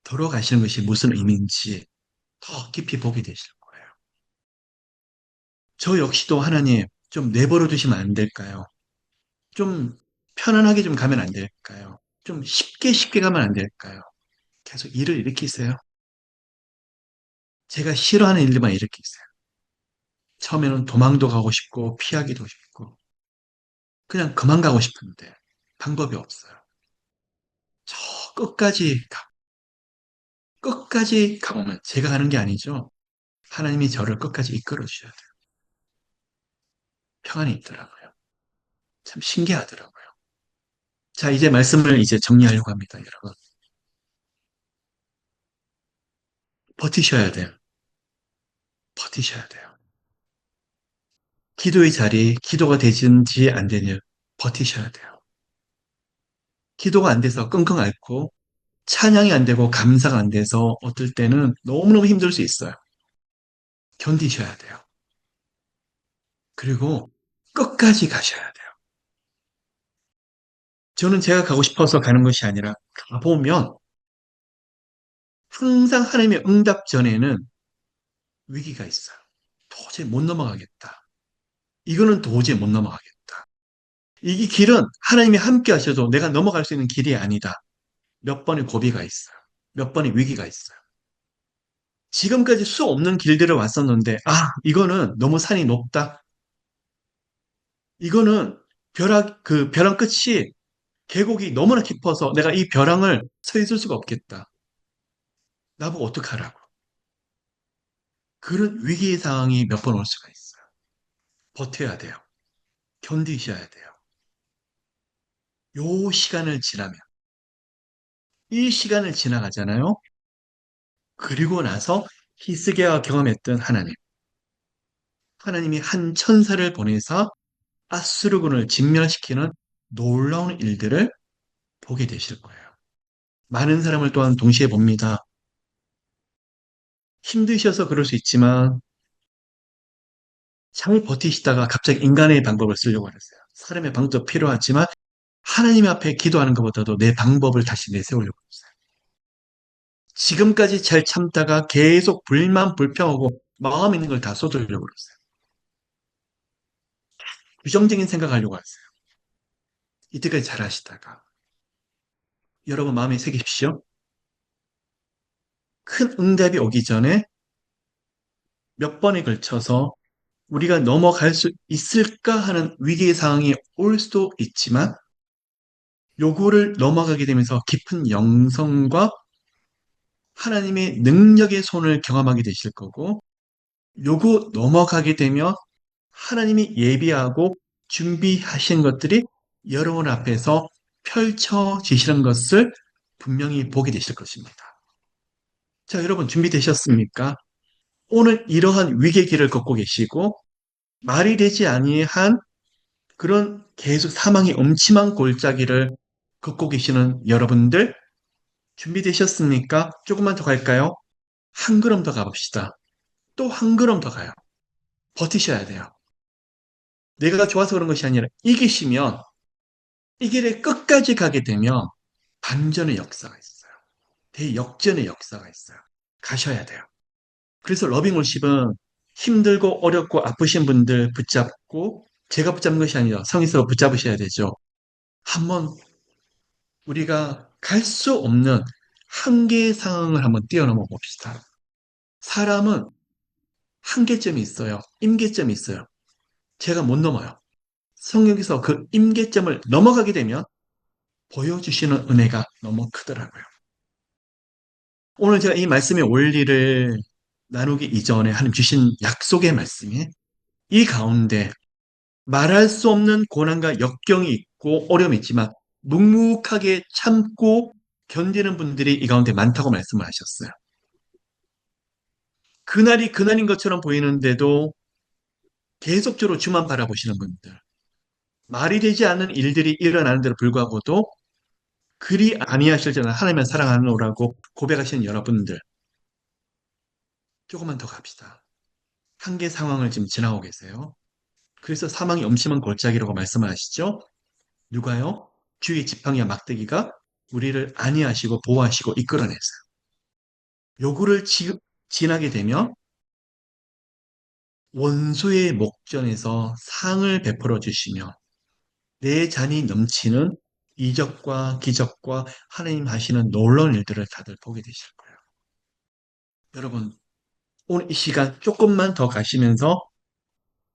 들어가시는 것이 무슨 의미인지 더 깊이 보게 되실 거예요. 저 역시도 하나님 좀 내버려 두시면 안 될까요? 좀 편안하게 좀 가면 안 될까요? 좀 쉽게 가면 안 될까요? 계속 일을 일으키세요. 제가 싫어하는 일들만 일으키세요. 처음에는 도망도 가고 싶고 피하기도 싶고 그냥 그만 가고 싶은데 방법이 없어요. 저 끝까지 가보면 제가 가는 게 아니죠. 하나님이 저를 끝까지 이끌어 주셔야 돼요. 평안이 있더라고요. 참 신기하더라고요. 자, 이제 말씀을 이제 정리하려고 합니다, 여러분. 버티셔야 돼요. 버티셔야 돼요. 기도의 자리, 기도가 되든지 안 되는 버티셔야 돼요. 기도가 안 돼서 끙끙 앓고 찬양이 안 되고 감사가 안 돼서 어떨 때는 너무너무 힘들 수 있어요. 견디셔야 돼요. 그리고 끝까지 가셔야 돼요. 저는 제가 가고 싶어서 가는 것이 아니라 가보면 항상 하나님의 응답 전에는 위기가 있어요. 도저히 못 넘어가겠다. 이거는 도저히 못 넘어가겠다. 이 길은 하나님이 함께 하셔도 내가 넘어갈 수 있는 길이 아니다. 몇 번의 고비가 있어요. 몇 번의 위기가 있어요. 지금까지 수 없는 길들을 왔었는데, 이거는 너무 산이 높다. 이거는 벼랑 끝이 계곡이 너무나 깊어서 내가 이 벼랑을 서 있을 수가 없겠다. 나보고 어떡하라고. 그런 위기 상황이 몇 번 올 수가 있어요. 버텨야 돼요. 견디셔야 돼요. 요 시간을 지나면, 이 시간을 지나가잖아요. 그리고 나서 히스기야가 경험했던 하나님. 하나님이 한 천사를 보내서 아수르군을 진멸시키는 놀라운 일들을 보게 되실 거예요. 많은 사람을 또한 동시에 봅니다. 힘드셔서 그럴 수 있지만 잘 버티시다가 갑자기 인간의 방법을 쓰려고 하셨어요. 사람의 방법도 필요하지만 하나님 앞에 기도하는 것보다도 내 방법을 다시 내세우려고 했어요. 지금까지 잘 참다가 계속 불만, 불평하고 마음 있는 걸 다 쏟으려고 그랬어요. 부정적인 생각하려고 했어요. 이때까지 잘 하시다가. 여러분 마음에 새기십시오. 큰 응답이 오기 전에 몇 번에 걸쳐서 우리가 넘어갈 수 있을까 하는 위기의 상황이 올 수도 있지만 요거를 넘어가게 되면서 깊은 영성과 하나님의 능력의 손을 경험하게 되실 거고 요거 넘어가게 되면 하나님이 예비하고 준비하신 것들이 여러분 앞에서 펼쳐지시는 것을 분명히 보게 되실 것입니다. 자, 여러분 준비되셨습니까? 오늘 이러한 위기의 길을 걷고 계시고 말이 되지 아니한 그런 계속 사망의 음침한 골짜기를 걷고 계시는 여러분들 준비되셨습니까? 조금만 더 갈까요? 한 걸음 더 가봅시다. 또 한 걸음 더 가요. 버티셔야 돼요. 내가 좋아서 그런 것이 아니라 이기시면 이 길에 끝까지 가게 되면 반전의 역사가 있어요. 대역전의 역사가 있어요. 가셔야 돼요. 그래서 러빙월십은 힘들고 어렵고 아프신 분들 붙잡고 제가 붙잡는 것이 아니라 성의스러워 붙잡으셔야 되죠. 한번 우리가 갈 수 없는 한계의 상황을 한번 뛰어넘어 봅시다. 사람은 한계점이 있어요. 임계점이 있어요. 제가 못 넘어요. 성령께서 그 임계점을 넘어가게 되면 보여주시는 은혜가 너무 크더라고요. 오늘 제가 이 말씀의 원리를 나누기 이전에 하나님 주신 약속의 말씀이 이 가운데 말할 수 없는 고난과 역경이 있고 어려움이 있지만 묵묵하게 참고 견디는 분들이 이 가운데 많다고 말씀을 하셨어요. 그날이 그날인 것처럼 보이는데도 계속적으로 주만 바라보시는 분들. 말이 되지 않는 일들이 일어나는 데도 불구하고도 그리 아니하실지는 하나님을 사랑하노라고 고백하시는 여러분들. 조금만 더 갑시다. 한계 상황을 지금 지나고 계세요. 그래서 사망이 엄심한 골짜기라고 말씀을 하시죠. 누가요? 주의 지팡이와 막대기가 우리를 안위하시고 보호하시고 이끌어냈어요. 요구를 지나게 되면 원수의 목전에서 상을 베풀어 주시며 내 잔이 넘치는 이적과 기적과 하나님 하시는 놀라운 일들을 다들 보게 되실 거예요. 여러분, 오늘 이 시간 조금만 더 가시면서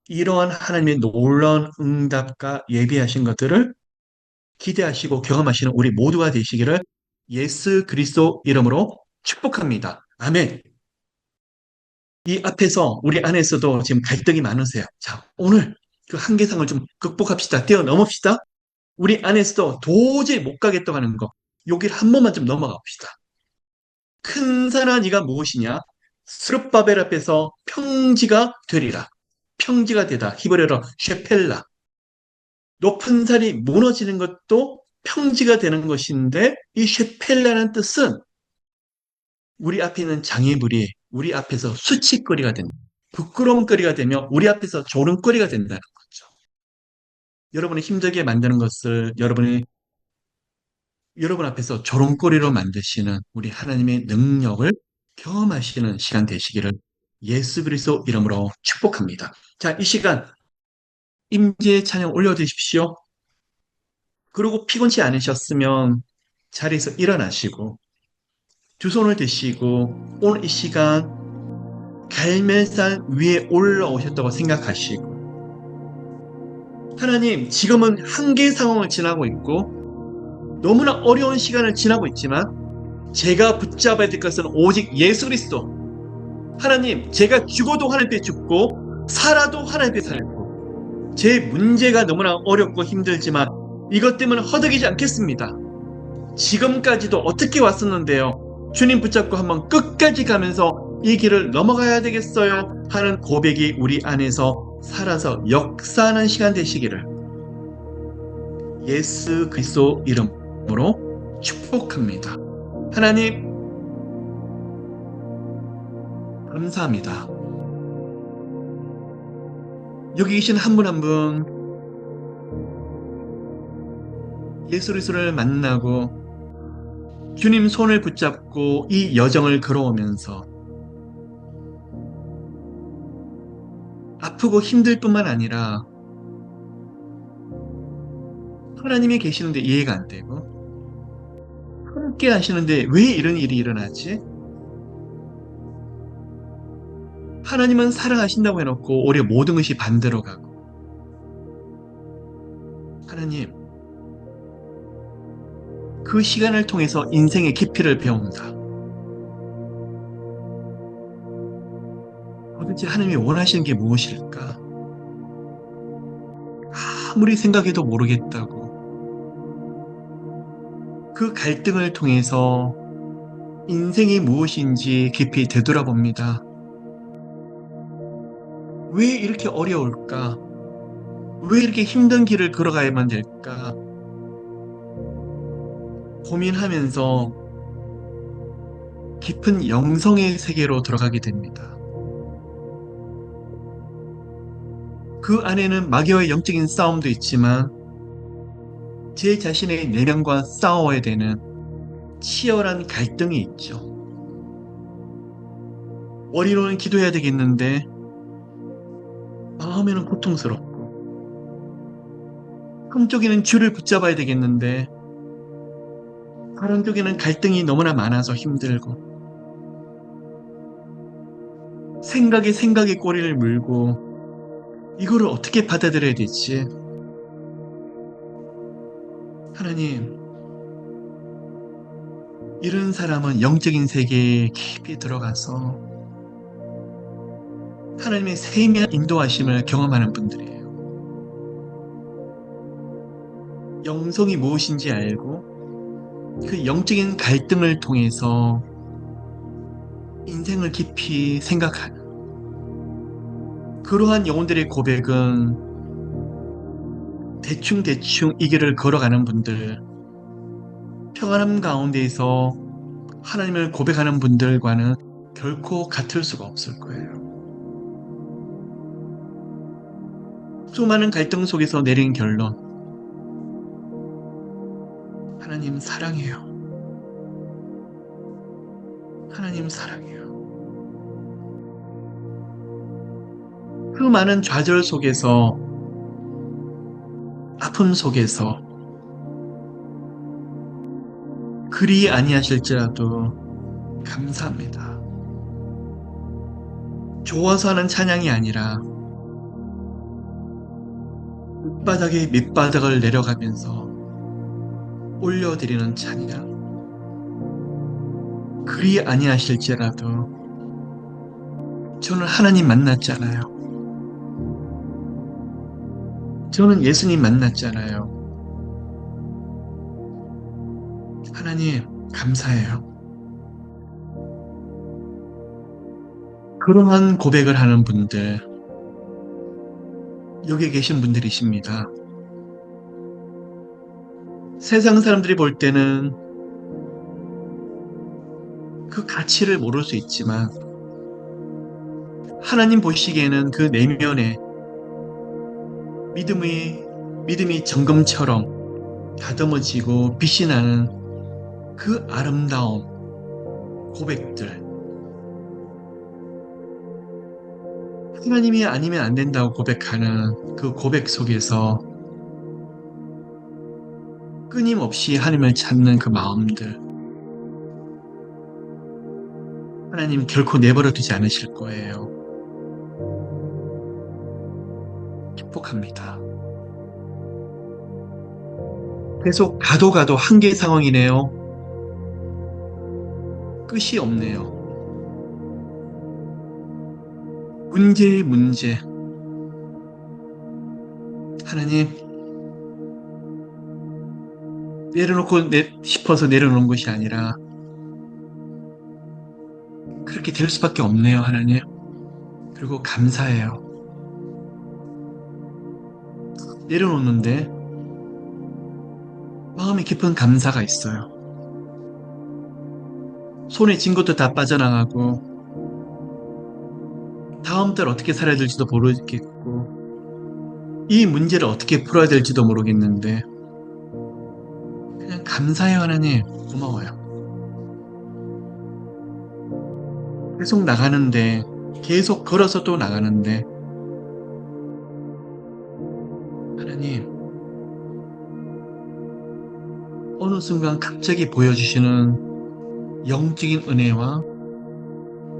이러한 하나님의 놀라운 응답과 예비하신 것들을 기대하시고 경험하시는 우리 모두가 되시기를 예수 그리스도 이름으로 축복합니다. 아멘. 이 앞에서 우리 안에서도 지금 갈등이 많으세요. 자, 오늘 그 한계상을 좀 극복합시다. 뛰어넘읍시다. 우리 안에서도 도저히 못 가겠다고 하는 거, 여기를 한 번만 좀 넘어가 봅시다. 큰 산아 네가 무엇이냐? 스룹바벨 앞에서 평지가 되리라. 평지가 되다. 히브리어로 쉐펠라. 높은 산이 무너지는 것도 평지가 되는 것인데 이 쉐펠라는 뜻은 우리 앞에 있는 장애물이 우리 앞에서 수치거리가 된다. 부끄러움거리가 되며 우리 앞에서 조롱거리가 된다는 거죠. 여러분이 힘들게 만드는 것을 여러분 앞에서 조롱거리로 만드시는 우리 하나님의 능력을 경험하시는 시간 되시기를 예수 그리스도 이름으로 축복합니다. 자, 이 시간 임재 찬양 올려주십시오. 그리고 피곤치 않으셨으면 자리에서 일어나시고 두 손을 드시고 오늘 이 시간 갈멜산 위에 올라오셨다고 생각하시고 하나님 지금은 한계 상황을 지나고 있고 너무나 어려운 시간을 지나고 있지만 제가 붙잡아야 될 것은 오직 예수 그리스도. 하나님 제가 죽어도 하나님께 죽고 살아도 하나님께 살고 제 문제가 너무나 어렵고 힘들지만 이것 때문에 허덕이지 않겠습니다. 지금까지도 어떻게 왔었는데요. 주님 붙잡고 한번 끝까지 가면서 이 길을 넘어가야 되겠어요 하는 고백이 우리 안에서 살아서 역사하는 시간 되시기를 예수 그리스도 이름으로 축복합니다. 하나님, 감사합니다. 여기 계신 한 분 한 분 예수 그리스도를 만나고 주님 손을 붙잡고 이 여정을 걸어오면서 아프고 힘들 뿐만 아니라 하나님이 계시는데 이해가 안 되고 함께 하시는데 왜 이런 일이 일어나지? 하나님은 사랑하신다고 해놓고 오히려 모든 것이 반대로 가고 하나님, 그 시간을 통해서 인생의 깊이를 배운다. 도대체 하나님이 원하시는 게 무엇일까? 아무리 생각해도 모르겠다고. 그 갈등을 통해서 인생이 무엇인지 깊이 되돌아봅니다. 왜 이렇게 어려울까? 왜 이렇게 힘든 길을 걸어가야만 될까? 고민하면서 깊은 영성의 세계로 들어가게 됩니다. 그 안에는 마귀와의 영적인 싸움도 있지만 제 자신의 내면과 싸워야 되는 치열한 갈등이 있죠. 머리로는 기도해야 되겠는데 마음에는 고통스럽고 한쪽에는 주를 붙잡아야 되겠는데 다른 쪽에는 갈등이 너무나 많아서 힘들고 생각에 꼬리를 물고 이거를 어떻게 받아들여야 되지? 하나님, 이런 사람은 영적인 세계에 깊이 들어가서 하나님의 세미한 인도하심을 경험하는 분들이에요. 영성이 무엇인지 알고 그 영적인 갈등을 통해서 인생을 깊이 생각하는 그러한 영혼들의 고백은 대충대충 이 길을 걸어가는 분들, 평안함 가운데에서 하나님을 고백하는 분들과는 결코 같을 수가 없을 거예요. 수많은 갈등 속에서 내린 결론, 하나님 사랑해요. 하나님 사랑해요. 그 많은 좌절 속에서, 아픔 속에서 그리 아니하실지라도 감사합니다. 좋아서 하는 찬양이 아니라 밑바닥에 밑바닥을 내려가면서 올려드리는 찬양. 그리 아니하실지라도 저는 하나님 만났잖아요. 저는 예수님 만났잖아요. 하나님, 감사해요. 그러한 고백을 하는 분들, 여기 계신 분들이십니다. 세상 사람들이 볼 때는 그 가치를 모를 수 있지만, 하나님 보시기에는 그 내면에 믿음이 정금처럼 다듬어지고 빛이 나는 그 아름다운 고백들. 하나님이 아니면 안 된다고 고백하는 그 고백 속에서 끊임없이 하나님을 찾는 그 마음들. 하나님 결코 내버려 두지 않으실 거예요. 축복합니다. 계속 가도 한계 상황이네요. 끝이 없네요. 문제의 문제. 하나님, 내려놓고 싶어서 내려놓은 것이 아니라 그렇게 될 수밖에 없네요, 하나님. 그리고 감사해요. 내려놓는데 마음에 깊은 감사가 있어요. 손에 쥔 것도 다 빠져나가고 다음 달 어떻게 살아야 될지도 모르겠고 이 문제를 어떻게 풀어야 될지도 모르겠는데 그냥 감사해요 하나님. 고마워요. 계속 나가는데 계속 걸어서 또 나가는데 하나님 어느 순간 갑자기 보여주시는 영적인 은혜와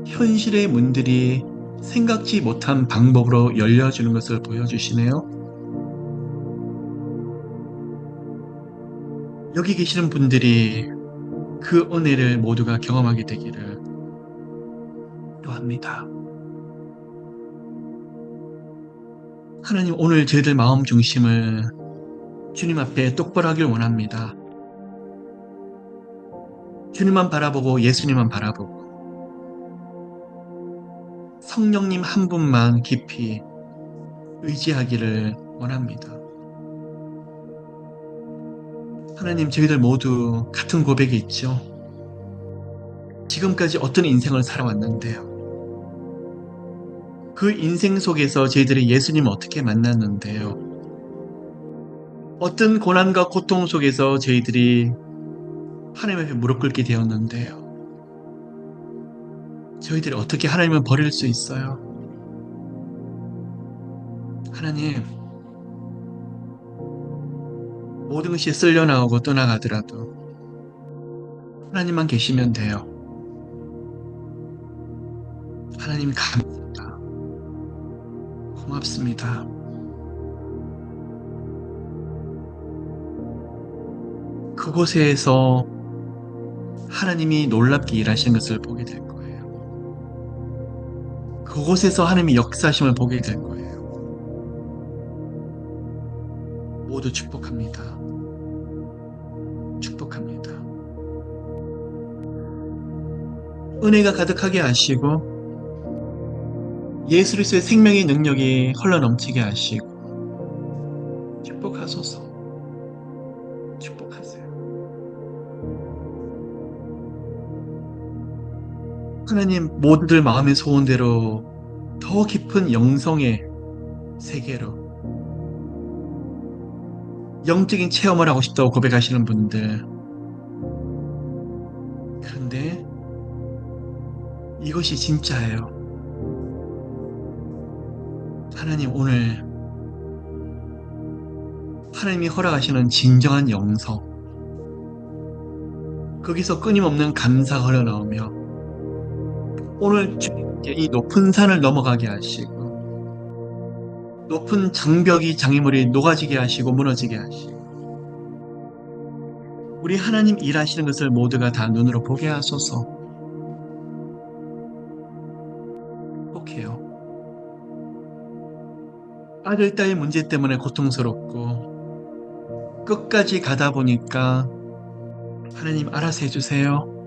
현실의 문들이 생각지 못한 방법으로 열려주는 것을 보여주시네요. 여기 계시는 분들이 그 은혜를 모두가 경험하게 되기를 기도합니다. 하나님 오늘 저희들 마음 중심을 주님 앞에 똑바로 하길 원합니다. 주님만 바라보고 예수님만 바라보고 성령님 한 분만 깊이 의지하기를 원합니다. 하나님 저희들 모두 같은 고백이 있죠. 지금까지 어떤 인생을 살아왔는데요. 그 인생 속에서 저희들이 예수님을 어떻게 만났는데요. 어떤 고난과 고통 속에서 저희들이 하나님 앞에 무릎 꿇게 되었는데요. 저희들이 어떻게 하나님을 버릴 수 있어요? 하나님, 모든 것이 쓸려나오고 떠나가더라도 하나님만 계시면 돼요. 하나님 감사합니다. 고맙습니다. 그곳에서 하나님이 놀랍게 일하신 것을 보게 될 거예요. 그곳에서 하나님이 역사하심을 보게 될 거예요. 모두 축복합니다. 축복합니다. 은혜가 가득하게 하시고 예수 그리스도의 생명의 능력이 흘러넘치게 하시고 축복하소서. 축복하세요. 하나님 모두들 마음의 소원대로 더 깊은 영성의 세계로 영적인 체험을 하고 싶다고 고백하시는 분들, 그런데 이것이 진짜예요. 하나님 오늘 하나님이 허락하시는 진정한 영성, 거기서 끊임없는 감사가 흘러나오며 오늘 주님께 이 높은 산을 넘어가게 하시고 높은 장벽이 장애물이 녹아지게 하시고 무너지게 하시고 우리 하나님 일하시는 것을 모두가 다 눈으로 보게 하소서. 행복해요. 아들, 딸의 문제 때문에 고통스럽고 끝까지 가다 보니까 하나님 알아서 해주세요.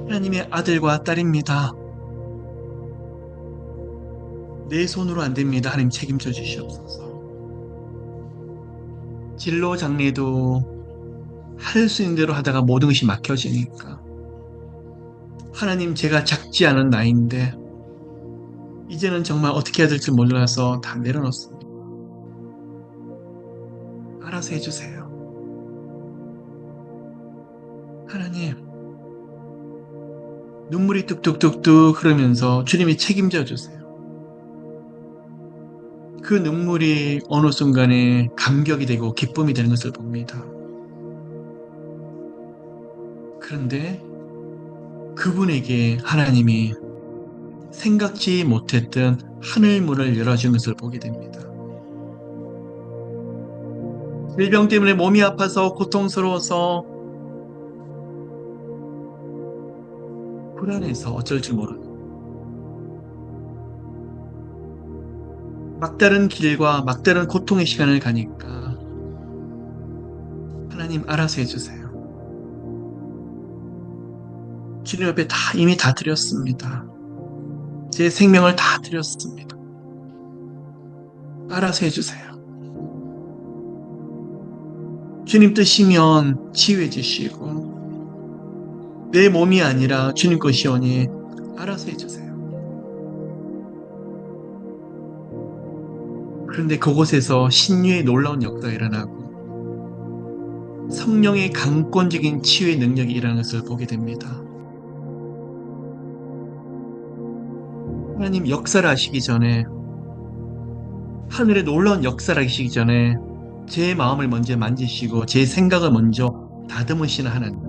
하나님의 아들과 딸입니다. 내 손으로 안 됩니다. 하나님 책임져 주시옵소서. 진로 장례도 할 수 있는 대로 하다가 모든 것이 막혀지니까 하나님 제가 작지 않은 나이인데 이제는 정말 어떻게 해야 될지 몰라서 다 내려놓습니다. 알아서 해주세요. 하나님 눈물이 뚝뚝뚝뚝 흐르면서 주님이 책임져 주세요. 그 눈물이 어느 순간에 감격이 되고 기쁨이 되는 것을 봅니다. 그런데 그분에게 하나님이 생각지 못했던 하늘 문을 열어준 것을 보게 됩니다. 질병 때문에 몸이 아파서 고통스러워서 불안해서 어쩔 줄 모르는 막다른 길과 막다른 고통의 시간을 가니까 하나님 알아서 해주세요. 주님 앞에 이미 다 드렸습니다. 제 생명을 다 드렸습니다. 알아서 해주세요. 주님 뜻이면 치유해 주시고 내 몸이 아니라 주님 것이오니 알아서 해주세요. 그런데 그곳에서 신유의 놀라운 역사가 일어나고 성령의 강권적인 치유의 능력이 일어나는 것을 보게 됩니다. 하나님 역사를 하시기 전에, 하늘의 놀라운 역사를 하시기 전에 제 마음을 먼저 만지시고 제 생각을 먼저 다듬으시는 하나님.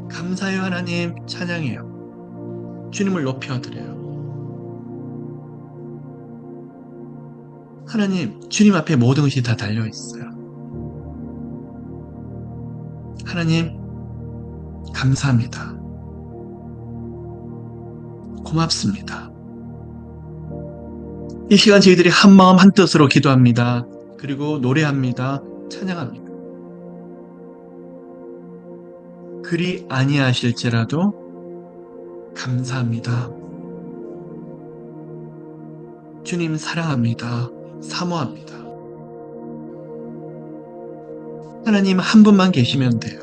감사해요 하나님, 찬양해요. 주님을 높여드려요. 하나님, 주님 앞에 모든 것이 다 달려있어요. 하나님, 감사합니다. 고맙습니다. 이 시간 저희들이 한 마음 한 뜻으로 기도합니다. 그리고 노래합니다. 찬양합니다. 그리 아니하실지라도 감사합니다. 주님 사랑합니다. 사모합니다. 하나님 한 분만 계시면 돼요.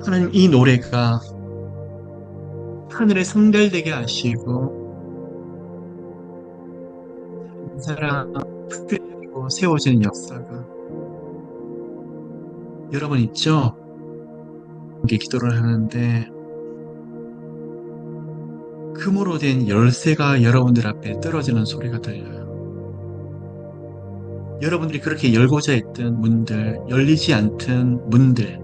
하나님 이 노래가 하늘에 성달되게 하시고 사랑 풀리고 세워지는 역사가 여러분 있죠? 이게 기도를 하는데 금으로 된 열쇠가 여러분들 앞에 떨어지는 소리가 들려요. 여러분들이 그렇게 열고자 했던 문들, 열리지 않던 문들,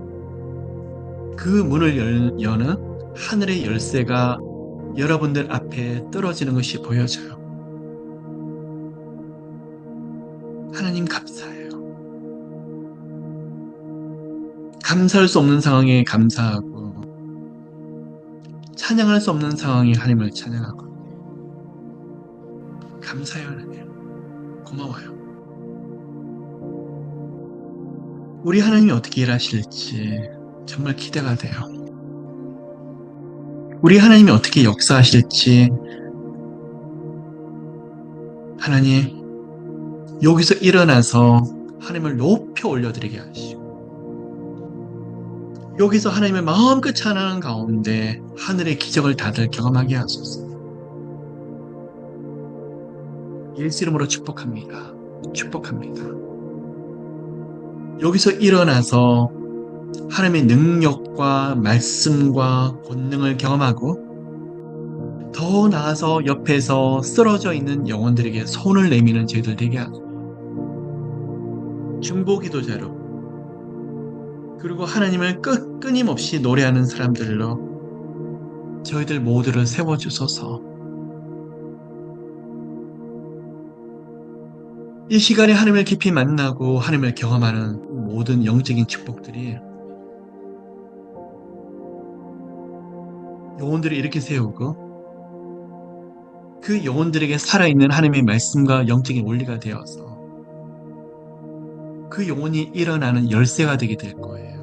그 문을 여는 하늘의 열쇠가 여러분들 앞에 떨어지는 것이 보여져요. 하나님 감사해요. 감사할 수 없는 상황에 감사하고 찬양할 수 없는 상황에 하나님을 찬양하고 감사해요 하나님. 고마워요. 우리 하나님이 어떻게 일하실지 정말 기대가 돼요. 우리 하나님이 어떻게 역사하실지 하나님 여기서 일어나서 하나님을 높여 올려드리게 하시고 여기서 하나님의 마음껏 찬양하는 가운데 하늘의 기적을 다들 경험하게 하소서. 예수 이름으로 축복합니다. 축복합니다. 여기서 일어나서 하나님의 능력과 말씀과 권능을 경험하고 더 나아서 옆에서 쓰러져 있는 영혼들에게 손을 내미는 저희들 되게 하소서. 중보기도자로 그리고 하나님을 끊임없이 노래하는 사람들로 저희들 모두를 세워주소서. 이 시간에 하나님을 깊이 만나고 하나님을 경험하는 모든 영적인 축복들이 영혼들을 이렇게 세우고 그 영혼들에게 살아있는 하나님의 말씀과 영적인 원리가 되어서 그 영혼이 일어나는 열쇠가 되게 될 거예요.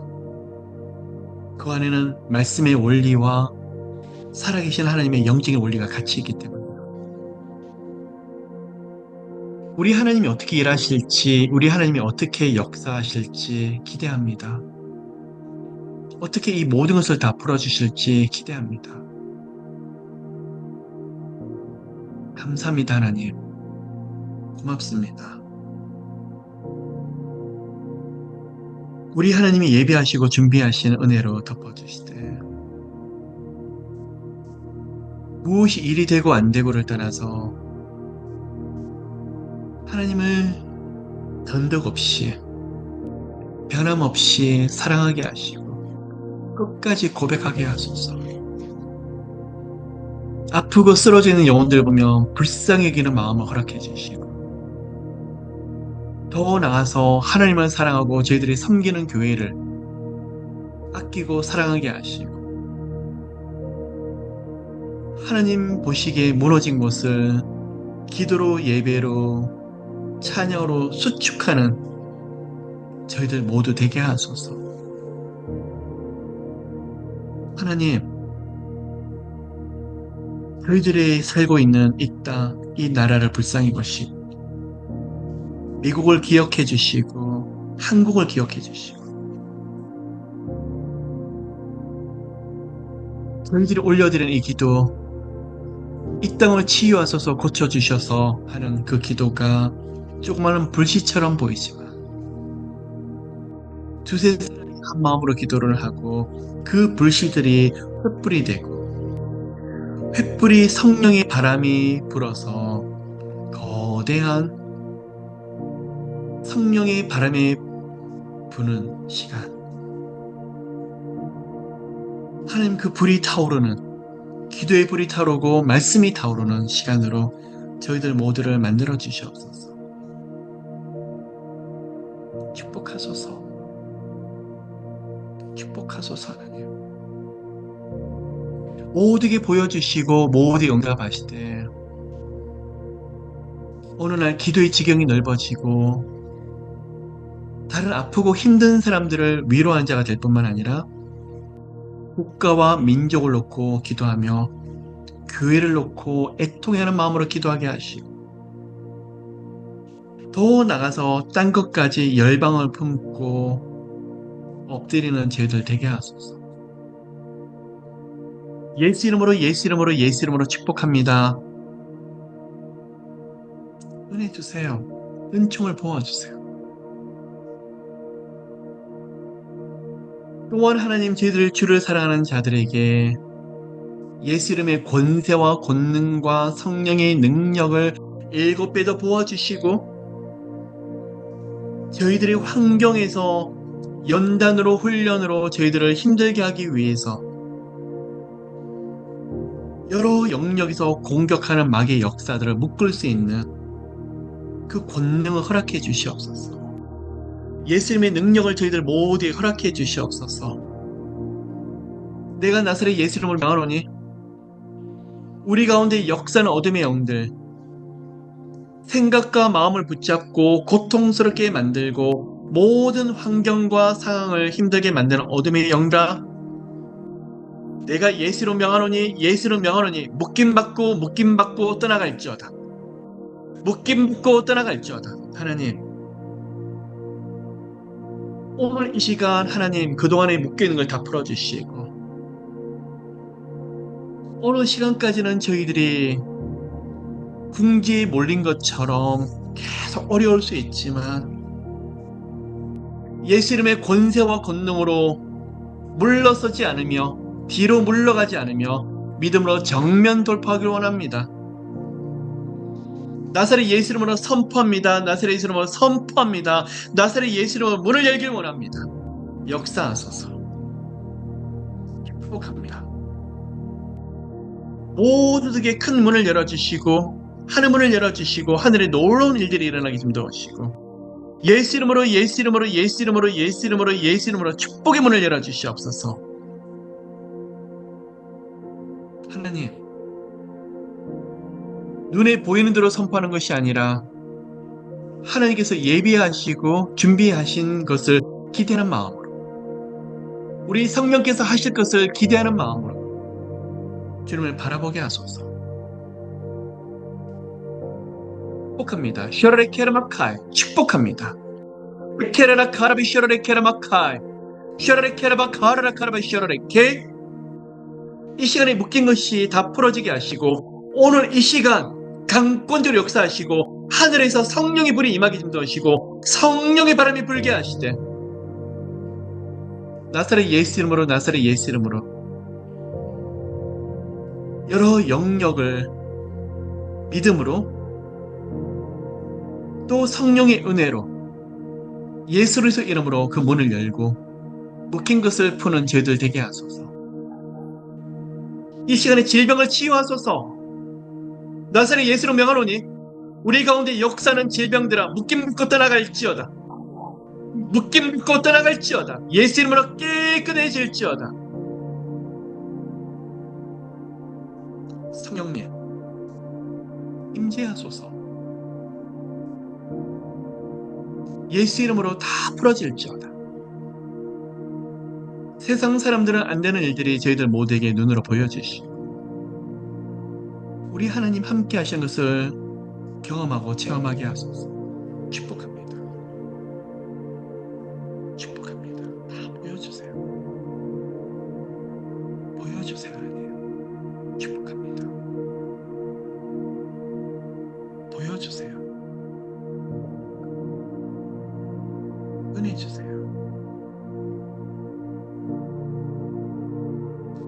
그 안에는 말씀의 원리와 살아계신 하나님의 영적인 원리가 같이 있기 때문에 우리 하나님이 어떻게 일하실지, 우리 하나님이 어떻게 역사하실지 기대합니다. 어떻게 이 모든 것을 다 풀어주실지 기대합니다. 감사합니다, 하나님. 고맙습니다. 우리 하나님이 예비하시고 준비하시는 은혜로 덮어주시되 무엇이 일이 되고 안 되고를 떠나서 하나님을 변덕 없이 변함없이 사랑하게 하시고 끝까지 고백하게 하소서. 아프고 쓰러져 있는 영혼들 보면 불쌍히 여기는 마음을 허락해 주시고 더 나아서 하나님을 사랑하고 저희들이 섬기는 교회를 아끼고 사랑하게 하시고 하나님 보시기에 무너진 곳을 기도로 예배로 찬양으로 수축하는 저희들 모두 되게 하소서. 하나님, 저희들이 살고 있는 이 땅, 이 나라를 불쌍히 보시고 미국을 기억해 주시고 한국을 기억해 주시고 저희들이 올려드리는 이 기도, 이 땅을 치유하소서 고쳐주셔서 하는 그 기도가 조그마한 불씨처럼 보이지만 두세 사람이 한 마음으로 기도를 하고 그 불씨들이 횃불이 되고 횃불이 성령의 바람이 불어서 거대한 성령의 바람이 부는 시간, 하나님 그 불이 타오르는, 기도의 불이 타오르고 말씀이 타오르는 시간으로 저희들 모두를 만들어 주시옵소서. 축복하소서. 축복하소서. 하나님 모두에게 보여주시고 모두에 응답하시되 어느 날 기도의 지경이 넓어지고 다른 아프고 힘든 사람들을 위로한 자가 될 뿐만 아니라 국가와 민족을 놓고 기도하며 교회를 놓고 애통하는 마음으로 기도하게 하시고 더 나가서 딴 것까지 열방을 품고 엎드리는 죄들 되게 하소서. 예수 이름으로 예수 이름으로 예수 이름으로 축복합니다. 은혜 주세요. 은총을 부어주세요. 또한 하나님 저희들 주를 사랑하는 자들에게 예수 이름의 권세와 권능과 성령의 능력을 7배 더 부어주시고 저희들의 환경에서 연단으로 훈련으로 저희들을 힘들게 하기 위해서 여러 영역에서 공격하는 마귀의 역사들을 묶을 수 있는 그 권능을 허락해 주시옵소서. 예수님의 능력을 저희들 모두에 허락해 주시옵소서. 내가 나사렛 예수 이름을 명하노니 우리 가운데 역사는 어둠의 영들, 생각과 마음을 붙잡고 고통스럽게 만들고 모든 환경과 상황을 힘들게 만드는 어둠의 영들아, 내가 예수로 명하노니 예수로 명하노니 묶임받고 떠나갈지어다. 묶임받고 떠나갈지어다. 하나님, 오늘 이 시간 하나님 그동안에 묶여있는 걸 다 풀어주시고 어느 시간까지는 저희들이 궁지에 몰린 것처럼 계속 어려울 수 있지만 예수 이름의 권세와 권능으로 물러서지 않으며 뒤로 물러가지 않으며 믿음으로 정면 돌파하기를 원합니다. 나사렛 예수 이름으로 선포합니다. 나사렛 예수 이름으로 선포합니다. 나사렛 예수 이름으로 문을 열기를 원합니다. 역사하소서. 축복합니다. 모두에게 큰 문을 열어주시고 하늘 문을 열어주시고 하늘에 놀라운 일들이 일어나게 좀 도와주시고 예수 이름으로 예수 이름으로 예수 이름으로 예수 이름으로 예수 이름으로 축복의 문을 열어주시옵소서. 하나님, 눈에 보이는 대로 선포하는 것이 아니라 하나님께서 예비하시고 준비하신 것을 기대하는 마음으로, 우리 성령께서 하실 것을 기대하는 마음으로 주님을 바라보게 하소서. 축복합니다. 셔라레 케라마카이 축복합니다. 케라라 카라비 셔라레 케라마카이 셔라레 케라바 카라라 카라바 셔라레 케. 이 시간에 묶인 것이 다 풀어지게 하시고 오늘 이 시간 강권적으로 역사하시고 하늘에서 성령의 불이 임하게 좀 도우시고 성령의 바람이 불게 하시되 나사렛 예수 이름으로 나사렛 예수 이름으로 여러 영역을 믿음으로 또 성령의 은혜로 예수 그리스도 이름으로 그 문을 열고 묶인 것을 푸는 죄들 되게 하소서. 이 시간에 질병을 치유하소서. 나사렛 예수로 명하노니 우리 가운데 역사는 질병들아 묶임붙고 떠나갈지어다. 묶임붙고 떠나갈지어다. 예수 이름으로 깨끗해질지어다. 성령님 임재하소서. 예수 이름으로 다 풀어질지어다. 세상 사람들은 안 되는 일들이 저희들 모두에게 눈으로 보여주시고 우리 하나님 함께 하신 것을 경험하고 체험하게 하소서. 축복합니다.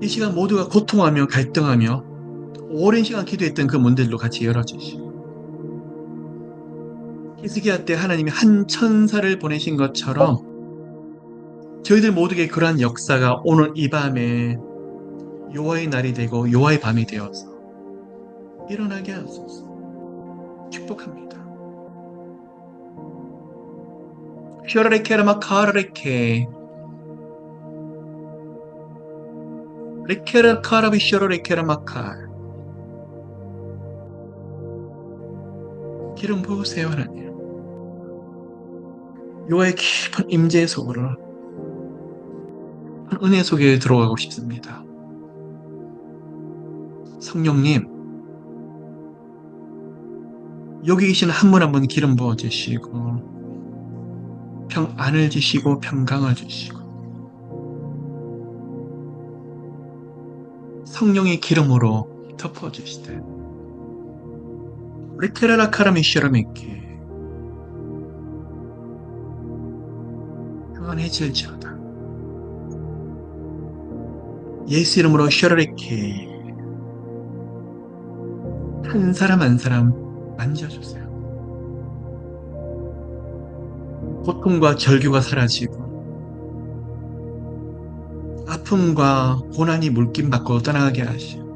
이 시간 모두가 고통하며 갈등하며 오랜 시간 기도했던 그 문들로 같이 열어주시고, 히스기야 때 하나님이 한 천사를 보내신 것처럼 저희들 모두에게 그러한 역사가 오늘 이 밤에 여호와의 날이 되고 여호와의 밤이 되어서 일어나게 하소서. 축복합니다. 슈라레케라마 카라레케 레케라 카라비 슈라레케라마 칼 기름 부으세요 하나님. 여호와의 깊은 임재 속으로 은혜 속에 들어가고 싶습니다. 성령님, 여기 계신 한 분 한 분 기름 부어주시고 평안을 주시고 평강을 주시고 성령의 기름으로 덮어주시되 레케라라 카라미시라메케 평안해질지어다. 예수 이름으로 셔라레케 한 사람 한 사람 만져주세요. 고통과 절규가 사라지고 아픔과 고난이 물김 받고 떠나게 하시고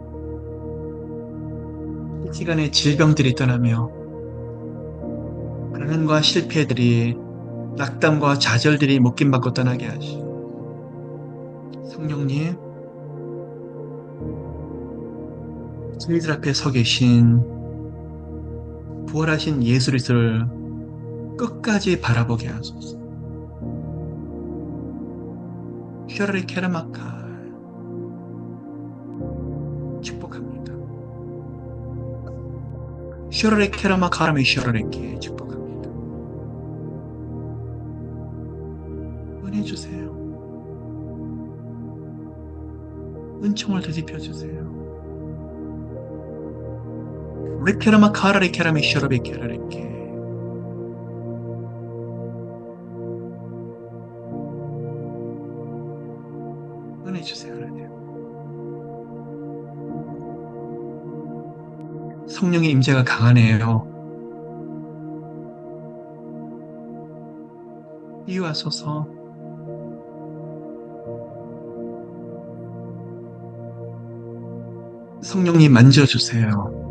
이 시간에 질병들이 떠나며 가난과 실패들이 낙담과 좌절들이 묶임 받고 떠나게 하시고 성령님 저희들 앞에 서 계신 부활하신 예수 그리스도를 끝까지 바라보게 하소서. 슈라리 케라마카 축복합니다. 슈라리 케라마카라미 슈라리케 축복합니다. 은혜 주세요. 은총을 되짚혀 주세요. 레케라마카라리 케라미 슈라리 케라리케 은혜 주세요 하나님. 성령의 임재가 강하네요. 이와소서. 성령님 만져주세요.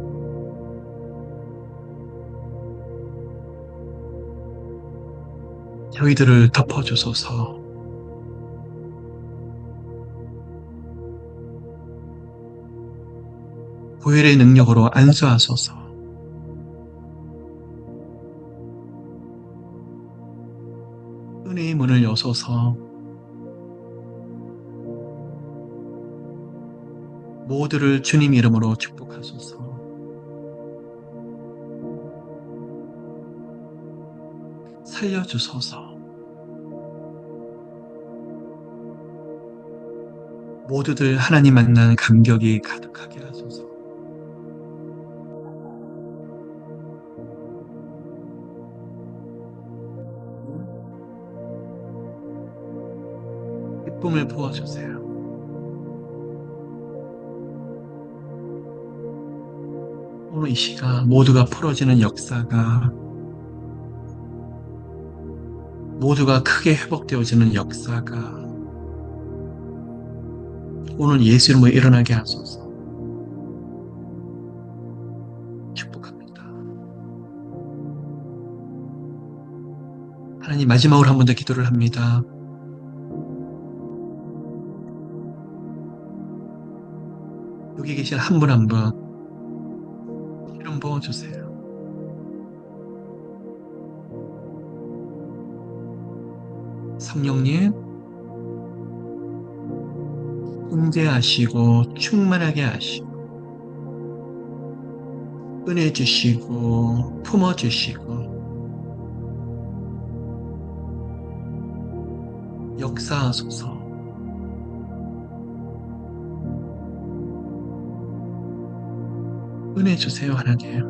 저희들을 덮어주소서. 보혈의 능력으로 안수하소서. 은혜의 문을 여소서. 모두를 주님 이름으로 축복하소서. 살려주소서. 모두들 하나님 만나는 감격이 가득하게 하소서. 기쁨을 부어주세요. 오늘 이 시간 모두가 풀어지는 역사가 모두가 크게 회복되어지는 역사가 오늘 예수 이름으로 일어나게 하소서. 축복합니다. 하나님 마지막으로 한 번 더 기도를 합니다. 여기 계신 한 분 한 분 기름 부어주세요. 성령님 임재하시고 충만하게 하시고 은혜 주시고 품어주시고 역사하소서. 은혜 주세요 하나님.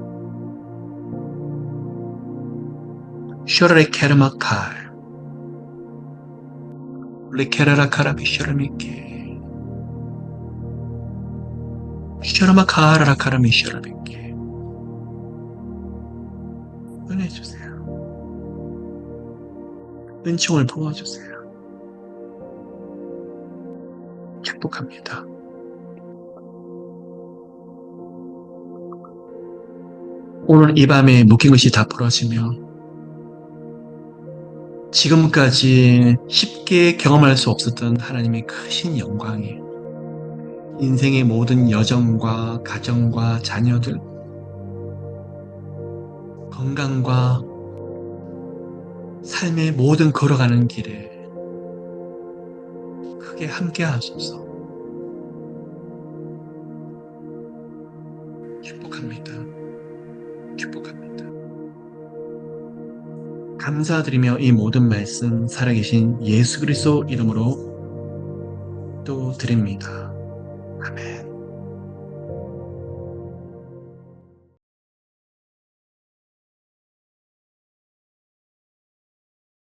슈라레 케르마칼 레케라라 카라비 슈르미케 슈라마 카라라 카라미 슈라베께 은혜 주세요. 은총을 부어주세요. 축복합니다. 오늘 이 밤에 묶인 것이 다 풀어지며 지금까지 쉽게 경험할 수 없었던 하나님의 크신 영광이 인생의 모든 여정과 가정과 자녀들, 건강과 삶의 모든 걸어가는 길에 크게 함께 하소서. 축복합니다. 축복합니다. 감사드리며 이 모든 말씀 살아계신 예수 그리스도 이름으로 또 드립니다. 아멘.